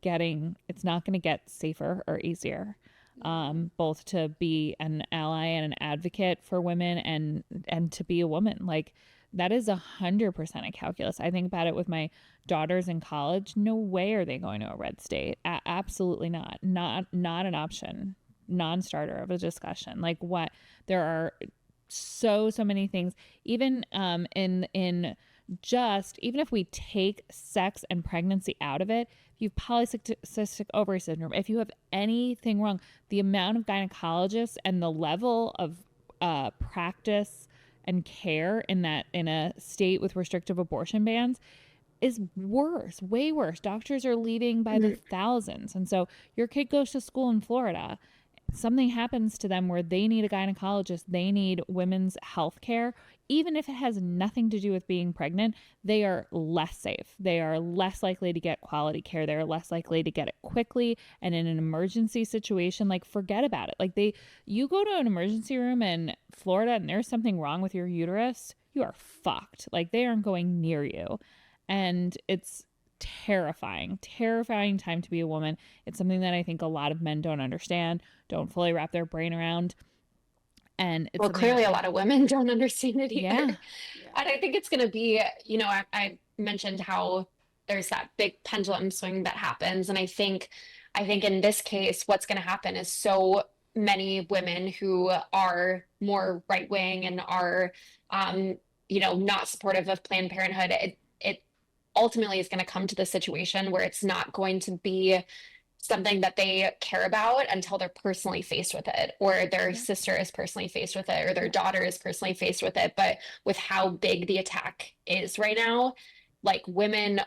going to get safer or easier. Both to be an ally and an advocate for women and to be a woman. Like that is 100% a calculus. I think about it with my daughters in college. No way are they going to a red state. Absolutely not. Not an option. Non-starter of a discussion. Like what there are so many things. Even in just even if we take sex and pregnancy out of it, if you have polycystic ovary syndrome, if you have anything wrong, the amount of gynecologists and the level of practice and care in a state with restrictive abortion bans is worse, way worse. Doctors are leaving by the thousands. And so your kid goes to school in Florida, something happens to them where they need a gynecologist, they need women's health care, even if it has nothing to do with being pregnant, they are less safe. They are less likely to get quality care. They're less likely to get it quickly. And in an emergency situation, like forget about it. Like you go to an emergency room in Florida and there's something wrong with your uterus, you are fucked. Like they aren't going near you. And it's terrifying time to be a woman. It's something that I think a lot of men don't understand, don't fully wrap their brain around. And it's clearly a lot of women don't understand it either. Yeah. And I think it's going to be, I mentioned how there's that big pendulum swing that happens. And I think in this case, what's going to happen is so many women who are more right wing and are, not supportive of Planned Parenthood, it ultimately is going to come to the situation where it's not going to be something that they care about until they're personally faced with it, or their sister is personally faced with it, or their daughter is personally faced with it. But with how big the attack is right now, like women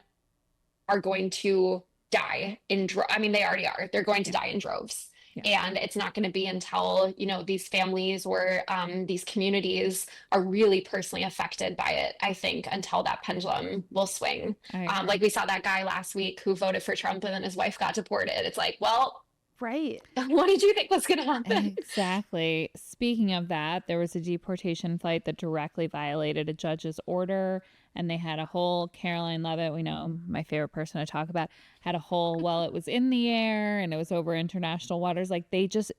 are going to die in they already are. They're going to die in droves. Yeah. And it's not going to be until, these families or these communities are really personally affected by it, I think, until that pendulum will swing. Like we saw that guy last week who voted for Trump and then his wife got deported. It's like, well, right. What did you think was going to happen? Exactly. Speaking of that, there was a deportation flight that directly violated a judge's order. And they had a whole, Caroline Levitt, we know, my favorite person to talk about, had a whole, well, it was in the air and it was over international waters. Like they just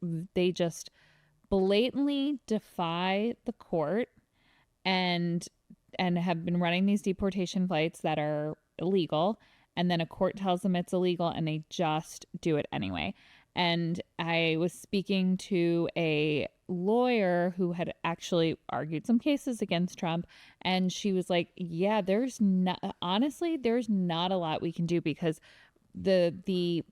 blatantly defy the court and have been running these deportation flights that are illegal. And then a court tells them it's illegal and they just do it anyway. And I was speaking to a lawyer who had actually argued some cases against Trump. And she was like, yeah, there's not a lot we can do because you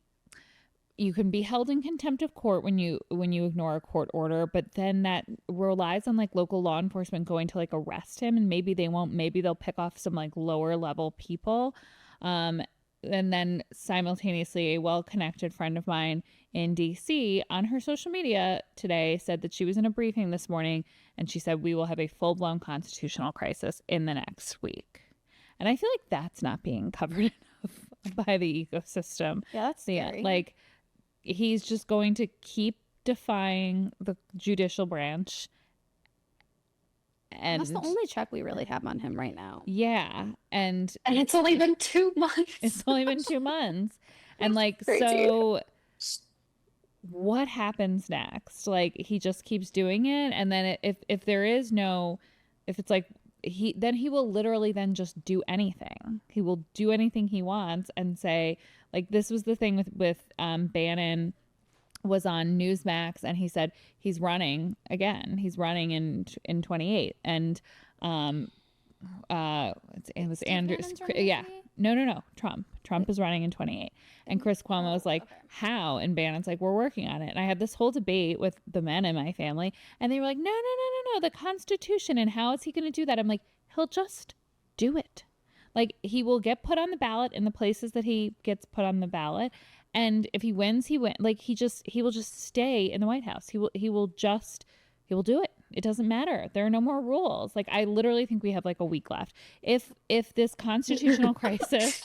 can be held in contempt of court when you ignore a court order, but then that relies on like local law enforcement going to like arrest him, and maybe they won't, maybe they'll pick off some like lower level people. And then simultaneously, a well-connected friend of mine in DC on her social media today said that she was in a briefing this morning and she said, we will have a full-blown constitutional crisis in the next week. And I feel like that's not being covered enough by the ecosystem. Yeah, that's scary. Like he's just going to keep defying the judicial branch. And that's the only check we really have on him right now. Yeah. And it's only been 2 months. It's only been 2 months. And like, crazy. So what happens next? Like he just keeps doing it. And then if there is no, if it's like he will literally then just do anything. He will do anything he wants and say, like, this was the thing with Bannon was on Newsmax and he said he's running again. He's running in 28 and it was Andrews. Yeah. No. Trump is running in 28. And Chris Cuomo was like, how? And Bannon's like, we're working on it. And I had this whole debate with the men in my family and they were like, no, the Constitution and how is he going to do that? I'm like, he'll just do it. Like he will get put on the ballot in the places that he gets put on the ballot. And if he wins, he wins. Like he will just stay in the White House. He will do it. It doesn't matter. There are no more rules. Like I literally think we have like a week left. If this constitutional crisis,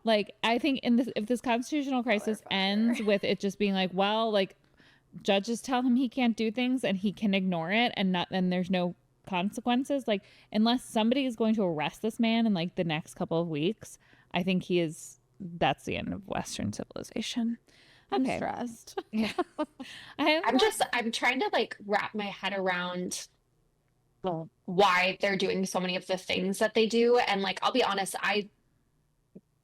like I think if this constitutional crisis ends with it just being like, well, like judges tell him he can't do things and he can ignore it and there's no consequences. Like, unless somebody is going to arrest this man in like the next couple of weeks, I think that's the end of Western civilization. I'm Okay. stressed. Yeah. I'm trying to like wrap my head around why they're doing so many of the things that they do. And like, I'll be honest,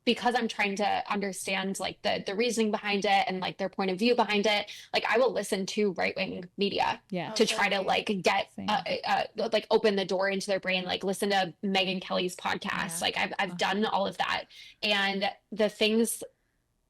because I'm trying to understand like the reasoning behind it and like their point of view behind it, like I will listen to right-wing media Yeah. to try to like get Same. like open the door into their brain, like listen to Megyn Kelly's podcast. Yeah. Like I've done all of that. And the things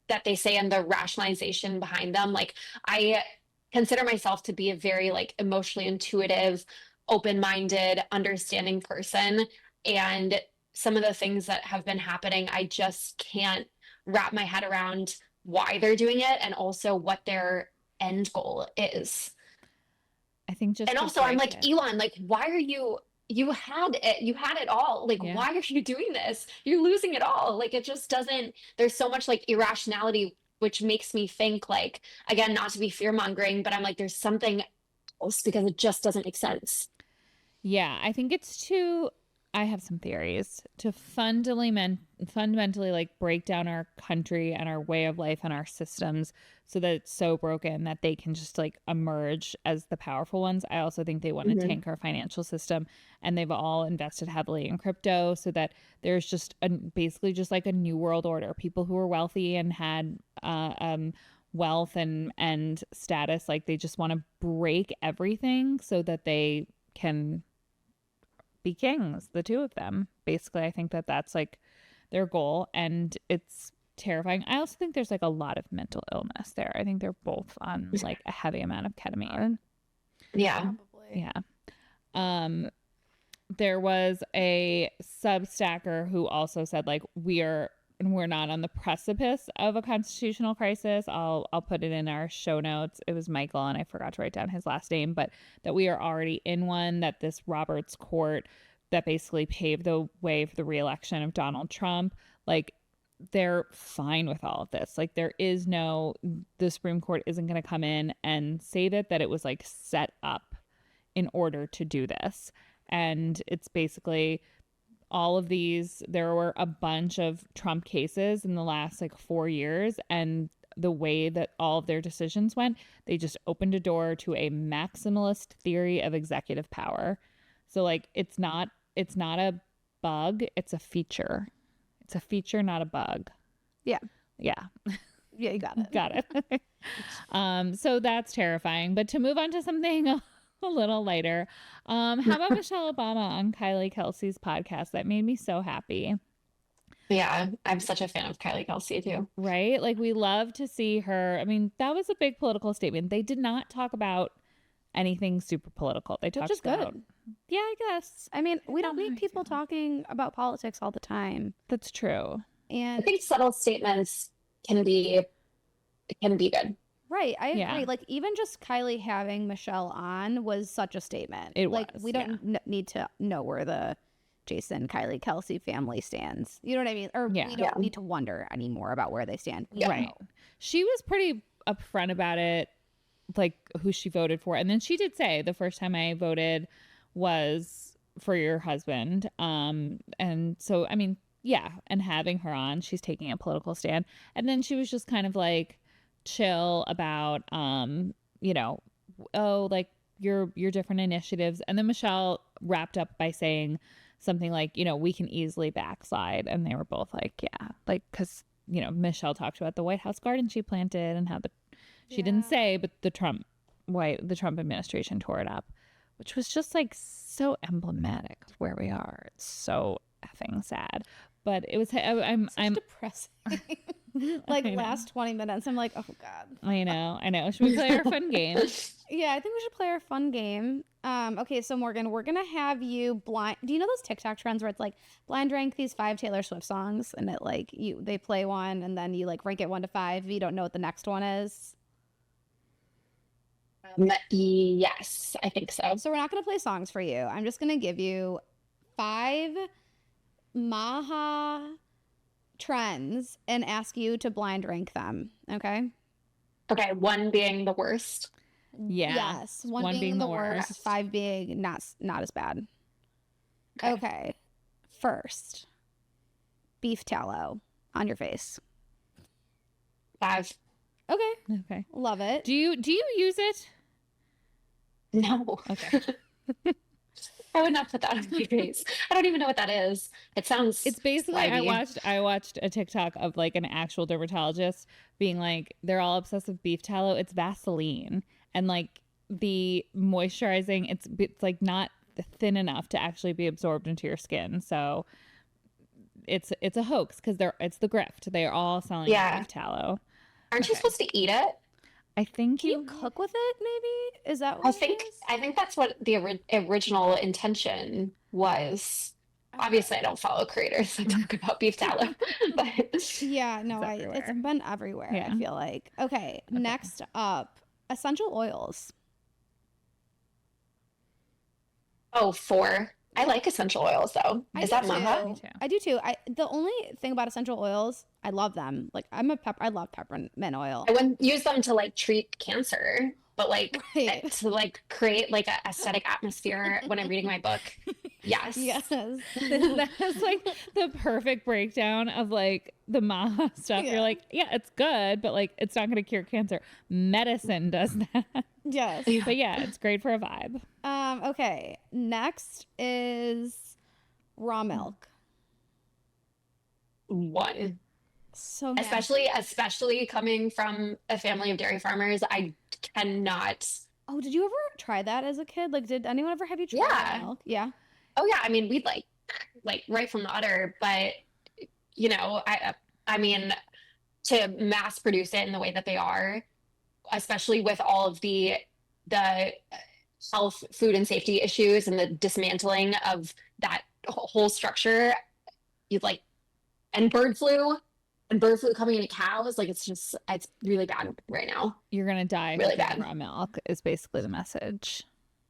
that they say and the rationalization behind them, like I consider myself to be a very like emotionally intuitive, open-minded, understanding person. And some of the things that have been happening, I just can't wrap my head around why they're doing it and also what their end goal is. I think just And to also I'm break like, it. Elon, like, why are you had it all. Like, Yeah. why are you doing this? You're losing it all. Like, it just doesn't, there's so much like irrationality, which makes me think like, again, not to be fear mongering, but I'm like, there's something else because it just doesn't make sense. Yeah, I think I have some theories to fundamentally like break down our country and our way of life and our systems so that it's so broken that they can just like emerge as the powerful ones. I also think they want to tank our financial system, and they've all invested heavily in crypto so that there's just basically just like a new world order. People who are wealthy and had wealth and status, like they just want to break everything so that they can be kings, the two of them. Basically, I think that's like their goal, and it's terrifying. I also think there's like a lot of mental illness there. I think they're both on like a heavy amount of ketamine. Yeah. Probably. Yeah. There was a Substacker who also said like we're not on the precipice of a constitutional crisis. I'll put it in our show notes. It was Michael, and I forgot to write down his last name, but that we are already in one, that this Roberts Court that basically paved the way for the reelection of Donald Trump, like they're fine with all of this. Like the Supreme Court isn't going to come in and say that it was like set up in order to do this. And it's basically all of these, there were a bunch of Trump cases in the last like 4 years, and the way that all of their decisions went, they just opened a door to a maximalist theory of executive power. So like it's not a bug, it's a feature. It's a feature, not a bug. Yeah. Yeah. Yeah, you got it. Got it. So that's terrifying. But to move on to something a little lighter, how about Michelle Obama on Kylie Kelsey's podcast? That made me so happy. Yeah, I'm such a fan of Kylie Kelsey too. Right? Like we love to see her. I mean, that was a big political statement. They did not talk about anything super political. They talked Which is about good. Yeah, I guess. I mean, we don't know how need I people feel. talking about politics all the time. That's true. I And think subtle statements can be good. right, I agree. Yeah. Like even just Kylie having Michelle on was such a statement. It like was, we don't need to know where the Jason Kylie Kelsey family stands. You know what I mean? Or Yeah. we don't Yeah. need to wonder anymore about where they stand. We Yeah. Right. know. She was pretty upfront about it, like who she voted for. And then she did say the first time I voted was for your husband. And so, I mean, yeah. And having her on, she's taking a political stand. And then she was just kind of like chill about, you know, oh, like your different initiatives. And then Michelle wrapped up by saying something like, you know, we can easily backslide. And they were both like, yeah, like, because, you know, Michelle talked about the White House garden she planted and how she didn't say, but the Trump administration tore it up, which was just like so emblematic of where we are. It's so effing sad. But it was, I'm Depressing. Like I know. last 20 minutes, I'm like, oh God. I know. Should we play our fun game? Yeah, I think we should play our fun game. Okay, so Morgan, we're gonna have you blind. Do you know those TikTok trends where it's like blind rank these 5 Taylor Swift songs, and it like they play one, and then you like rank it 1 to 5. If you don't know what the next one is. Yes, I think so. So we're not gonna play songs for you. I'm just gonna give you 5 Maha trends and ask you to blind rank them. Okay. Okay, one being the worst. Yeah. Yes. One, One being the worst, 5 being not as bad. Okay. First, beef tallow on your face. 5. Okay. Okay. Love it. Do you use it? No. Okay. I would not put that on my face. I don't even know what that is. It sounds It's basically slimy. I watched a TikTok of like an actual dermatologist being like, they're all obsessed with beef tallow. It's Vaseline, and like the moisturizing, it's like not thin enough to actually be absorbed into your skin. So it's a hoax because it's the grift. They are all selling Yeah. beef tallow. Aren't you Okay. supposed to eat it? I think Can you cook with it, maybe? Is that what it is? I think that's what the original intention was. Obviously, I don't follow creators that talk about beef tallow, but Yeah, no, It's it's everywhere. been everywhere, Yeah. I feel like. Okay, next up, essential oils. oh, 4. I like essential oils though. Is that Maha? Me too. I do too. The only thing about essential oils, I love them. Like I love peppermint oil. I wouldn't use them to like treat cancer, but like Right. to like create like a aesthetic atmosphere when I'm reading my book. Yes. Yes. That's like the perfect breakdown of like the Maha stuff. Yeah. You're like, yeah, it's good, but like it's not going to cure cancer. Medicine does that. Yes. But yeah, it's great for a vibe. Okay. Next is raw milk. 1. So nasty. Especially coming from a family of dairy farmers, I cannot. Oh, did you ever try that as a kid? Like, did anyone ever have you try raw Yeah. milk? Yeah. Oh yeah, I mean we'd like right from the udder, but you know, I mean to mass produce it in the way that they are, especially with all of the health, food, and safety issues and the dismantling of that whole structure, you'd like and bird flu coming into cows, like it's really bad right now. You're going to die if Really you drink bad. raw milk is basically the message.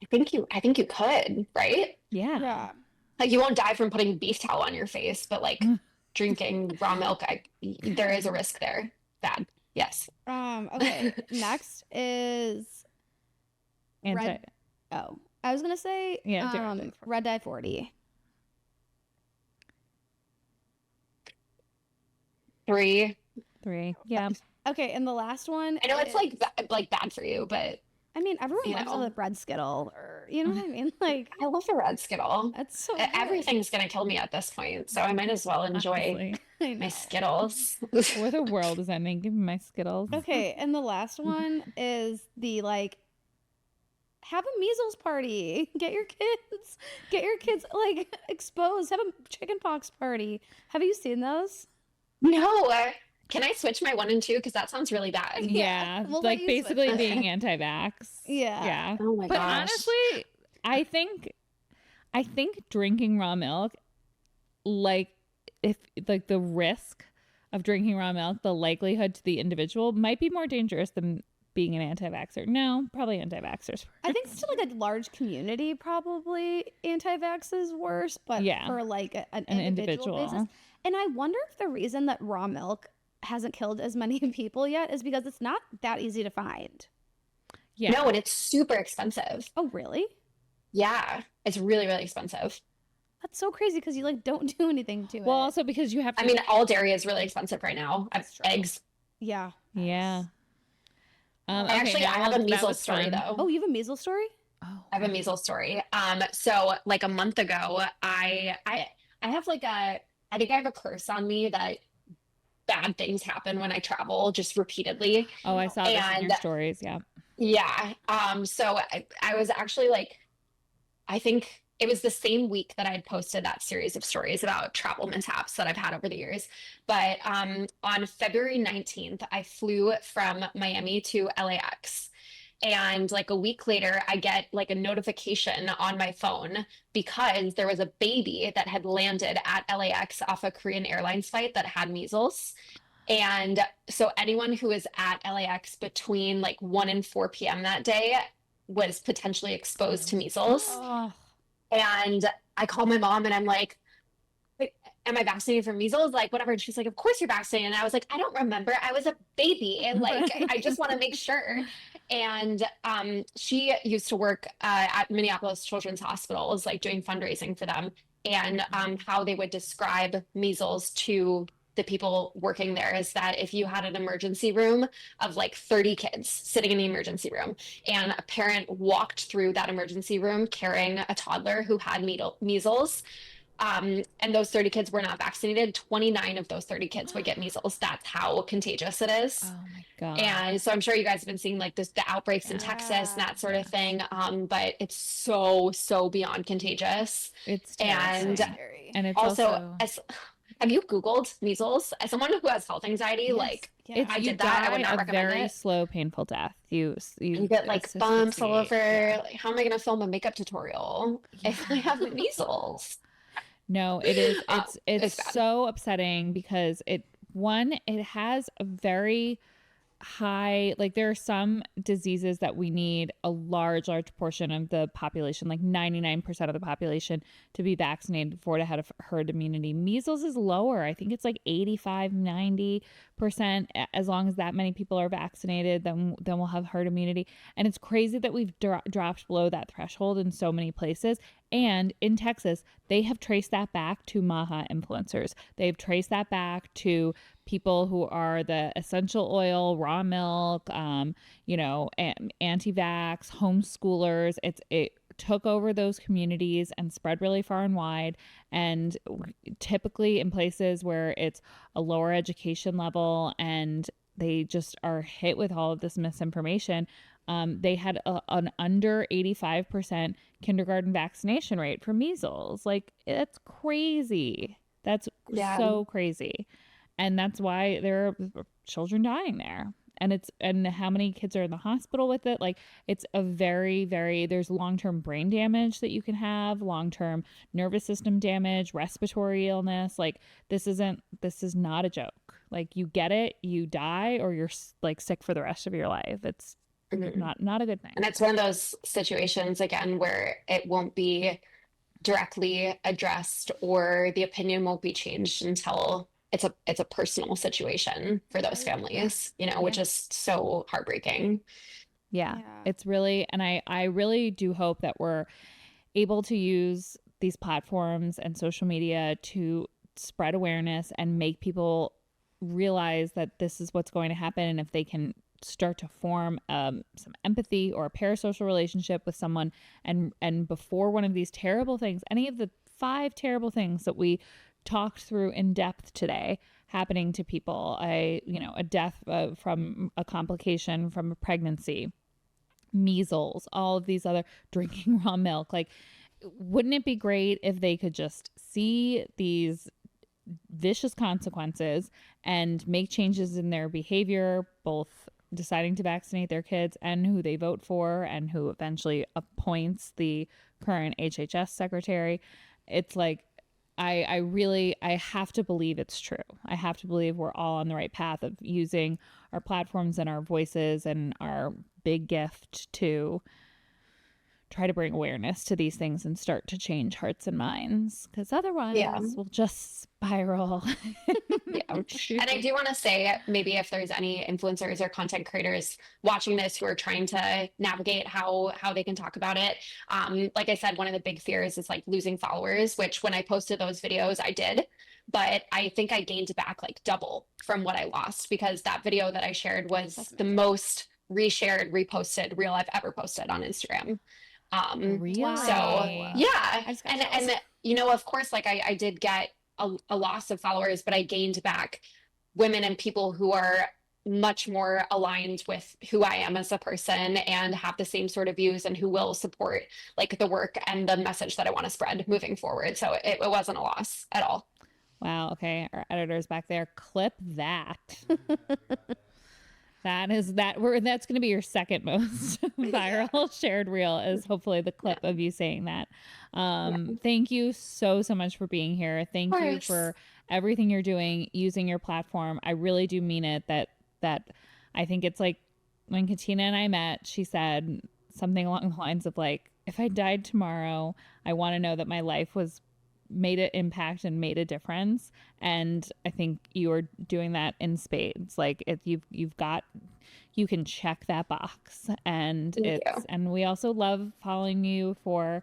I think you could, right? Yeah. Yeah. Like you won't die from putting beef tallow on your face, but like drinking raw milk, there is a risk there. Bad. Yes. Okay. Next is Anti- oh, I was gonna say Yeah, do it. red dye 40. 3. 3. Yeah. Okay, and the last one. I know it's is- like bad for you, but I mean, everyone you loves know. a red Skittle, or you know what I mean? Like, I love the red Skittle. that's so good. Everything's gonna kill me at this point, so I might as well enjoy Honestly. I know. my Skittles. Before the world is ending, give me my Skittles. Okay, and the last one is the like have a measles party. Get your kids like exposed. Have a chickenpox party. Have you seen those? No, can I switch my 1 and 2? Because that sounds really bad. Yeah. we'll let Like you switch basically it. being anti-vax. Yeah. Yeah. Oh my But gosh. honestly, I think drinking raw milk, like if like the risk of drinking raw milk, the likelihood to the individual might be more dangerous than being an anti-vaxxer. No, probably anti-vaxxers. I think to like a large community, probably anti-vax is worse, but Yeah. for like an An individual basis. individual. And I wonder if the reason that raw milk hasn't killed as many people yet is because it's not that easy to find. Yeah. No, and it's super expensive. Oh, really? Yeah, it's really, really expensive. That's so crazy because you like don't do anything to it. Well, also because you have to. I mean, all dairy is really expensive right now. That's true. Eggs. yeah. yeah. Actually, I have a measles story fun. though. Oh, you have a measles story? Oh. I have a measles story. So like a month ago, I have like I think I have a curse on me that bad things happen when I travel just repeatedly. Oh, I saw this in And- your stories. Yeah. Yeah. So I was actually like, I think it was the same week that I had posted that series of stories about travel mishaps that I've had over the years. But on February 19th, I flew from Miami to LAX. And like a week later, I get like a notification on my phone because there was a baby that had landed at LAX off a Korean Airlines flight that had measles. And so anyone who was at LAX between like 1 and 4 p.m. that day was potentially exposed to measles. Oh. And I called my mom and I'm like, "Wait, am I vaccinated for measles? Like, whatever." And she's like, "Of course you're vaccinated." And I was like, "I don't remember. I was a baby. And like, I just want to make sure." And she used to work at Minneapolis Children's Hospitals, like doing fundraising for them, and how they would describe measles to the people working there is that if you had an emergency room of like 30 kids sitting in the emergency room, and a parent walked through that emergency room carrying a toddler who had measles, and those 30 kids were not vaccinated, 29 of those 30 kids would get measles. That's how contagious it is. Oh my God. And so I'm sure you guys have been seeing like the outbreaks in Texas and that sort of thing. But it's so beyond contagious. It's And Scary. and it's also, have you Googled measles? As someone who has health anxiety, like it's, I you did that, I would die not a recommend very it. slow, painful death. You get like bumps all over. asphyxiate. Like, how am I going to film a makeup tutorial if I have measles? No, it is. It's bad. so upsetting because it has a very high, like there are some diseases that we need a large portion of the population, like 99% of the population, to be vaccinated for to have herd immunity. Measles is lower. I think it's like 85-90%. As long as that many people are vaccinated, then we'll have herd immunity. And it's crazy that we've dropped below that threshold in so many places. And in Texas, they have traced that back to MAHA influencers. They've traced that back to people who are the essential oil, raw milk, anti-vax, homeschoolers. It took over those communities and spread really far and wide. And typically in places where it's a lower education level and they just are hit with all of this misinformation, they had an under 85% kindergarten vaccination rate for measles. Like, that's crazy. That's so crazy. And that's why there are children dying there. And how many kids are in the hospital with it? Like, it's a there's long-term brain damage that you can have, long-term nervous system damage, respiratory illness. Like, this is not a joke. Like, you get it, you die, or you're like sick for the rest of your life. It's not a good thing. And it's one of those situations again where it won't be directly addressed or the opinion won't be changed until it's a personal situation for those families, which is so heartbreaking. Yeah. It's really, and I really do hope that we're able to use these platforms and social media to spread awareness and make people realize that this is what's going to happen. And if they can start to form some empathy or a parasocial relationship with someone, and before one of these terrible things, any of the 5 terrible things that we talked through in depth today happening to people, a death from a complication from a pregnancy, measles, all of these other, drinking raw milk, like, wouldn't it be great if they could just see these vicious consequences and make changes in their behavior, both deciding to vaccinate their kids and who they vote for and who eventually appoints the current HHS secretary? It's like, I have to believe it's true. I have to believe we're all on the right path of using our platforms and our voices and our big gift to try to bring awareness to these things and start to change hearts and minds, because otherwise we'll just spiral. And I do want to say, maybe if there's any influencers or content creators watching this who are trying to navigate how they can talk about it, like I said, one of the big fears is like losing followers, which when I posted those videos I did, but I think I gained back like double from what I lost, because that video that I shared was the most reshared, reposted reel I've ever posted on Instagram. Really? So yeah. And of course, like I did get a loss of followers, but I gained back women and people who are much more aligned with who I am as a person and have the same sort of views and who will support like the work and the message that I want to spread moving forward. So it wasn't a loss at all. Wow. Okay. Our editor's back there. Clip that. That's going to be your second most viral shared reel, is hopefully the clip of you saying that. Thank you so much for being here. Thank you for everything you're doing, using your platform. I really do mean it. That I think it's like when Katina and I met, she said something along the lines of like, if I died tomorrow, I want to know that my life was made an impact and made a difference. And I think you are doing that in spades. Like you've got, you can check that box. And Thank you. and we also love following you for,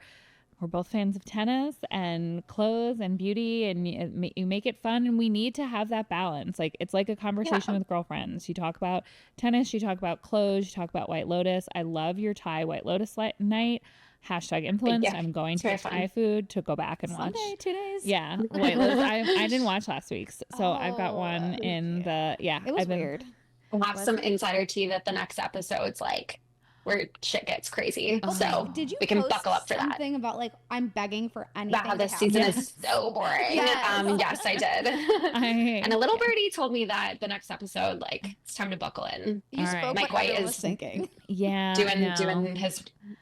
we're both fans of tennis and clothes and beauty, and you make it fun, and we need to have that balance. Like it's like a conversation with girlfriends. You talk about tennis, you talk about clothes, you talk about White Lotus. I love your Thai White Lotus night. #influence. I'm going to get Thai food to go back and watch. Sunday, 2 days. Yeah, White Lotus. I didn't watch last week's, so I've got one in the It was weird. We'll have some insider tea that the next episode's like where shit gets crazy. So Did you we can post buckle up for that. something about like I'm begging for anything? Wow, this season is so boring. Yes. Yes, I did. And a little birdie told me that the next episode, like, it's time to buckle in. You spoke Mike what White everyone is was thinking. doing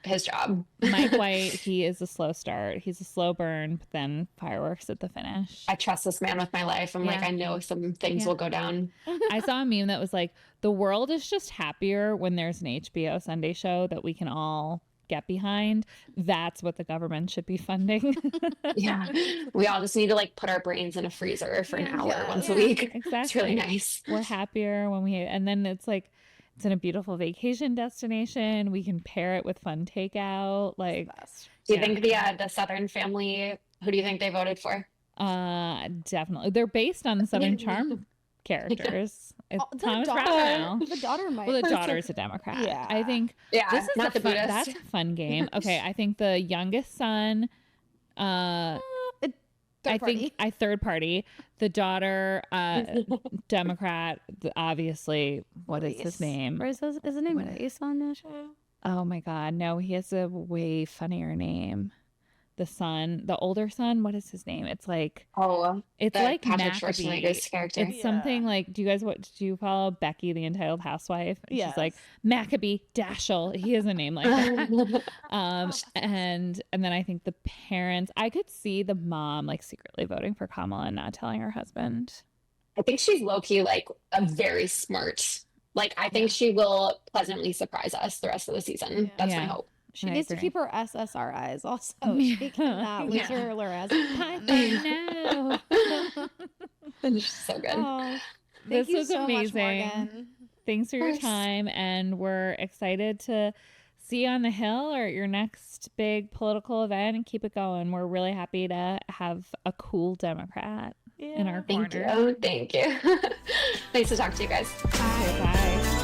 his job. Mike White, he is a slow start. He's a slow burn, but then fireworks at the finish. I trust this man with my life. I'm like, I know some things will go down. I saw a meme that was like, the world is just happier when there's an HBO Sunday show that we can all get behind. That's what the government should be funding. Yeah. We all just need to like put our brains in a freezer for an hour once a week. Exactly. It's really nice. We're happier when and then it's like, it's in a beautiful vacation destination. We can pair it with fun takeout. Like, do you think the Southern family, who do you think they voted for? Definitely. They're based on the Southern Charm characters. It's Thomas Ravenel. The daughter might. Well, the daughter's a Democrat. Yeah. I think this is not the Buddhist. That's a fun game. Okay, I think the youngest son, third party. The daughter, Democrat. Obviously, what is his name? Is his name Race on that show? Oh my God, no, he has a way funnier name. The son, the older son, what is his name? It's like it's like Patrick Maccabee. Schwarzenegger's character. It's something like, do you follow Becky, the Entitled Housewife? And she's like Maccabee Dashel. He has a name like that. And then I think the parents, I could see the mom like secretly voting for Kamala and not telling her husband. I think she's low-key like a very smart. Like I think she will pleasantly surprise us the rest of the season. That's my hope. She needs to keep her SSRIs also. She cannot lose her no. She's so good. This was amazing. Thanks for your time, and we're excited to see you on the Hill or at your next big political event and keep it going. We're really happy to have a cool Democrat in our corner. Thank you. Nice to talk to you guys. Bye.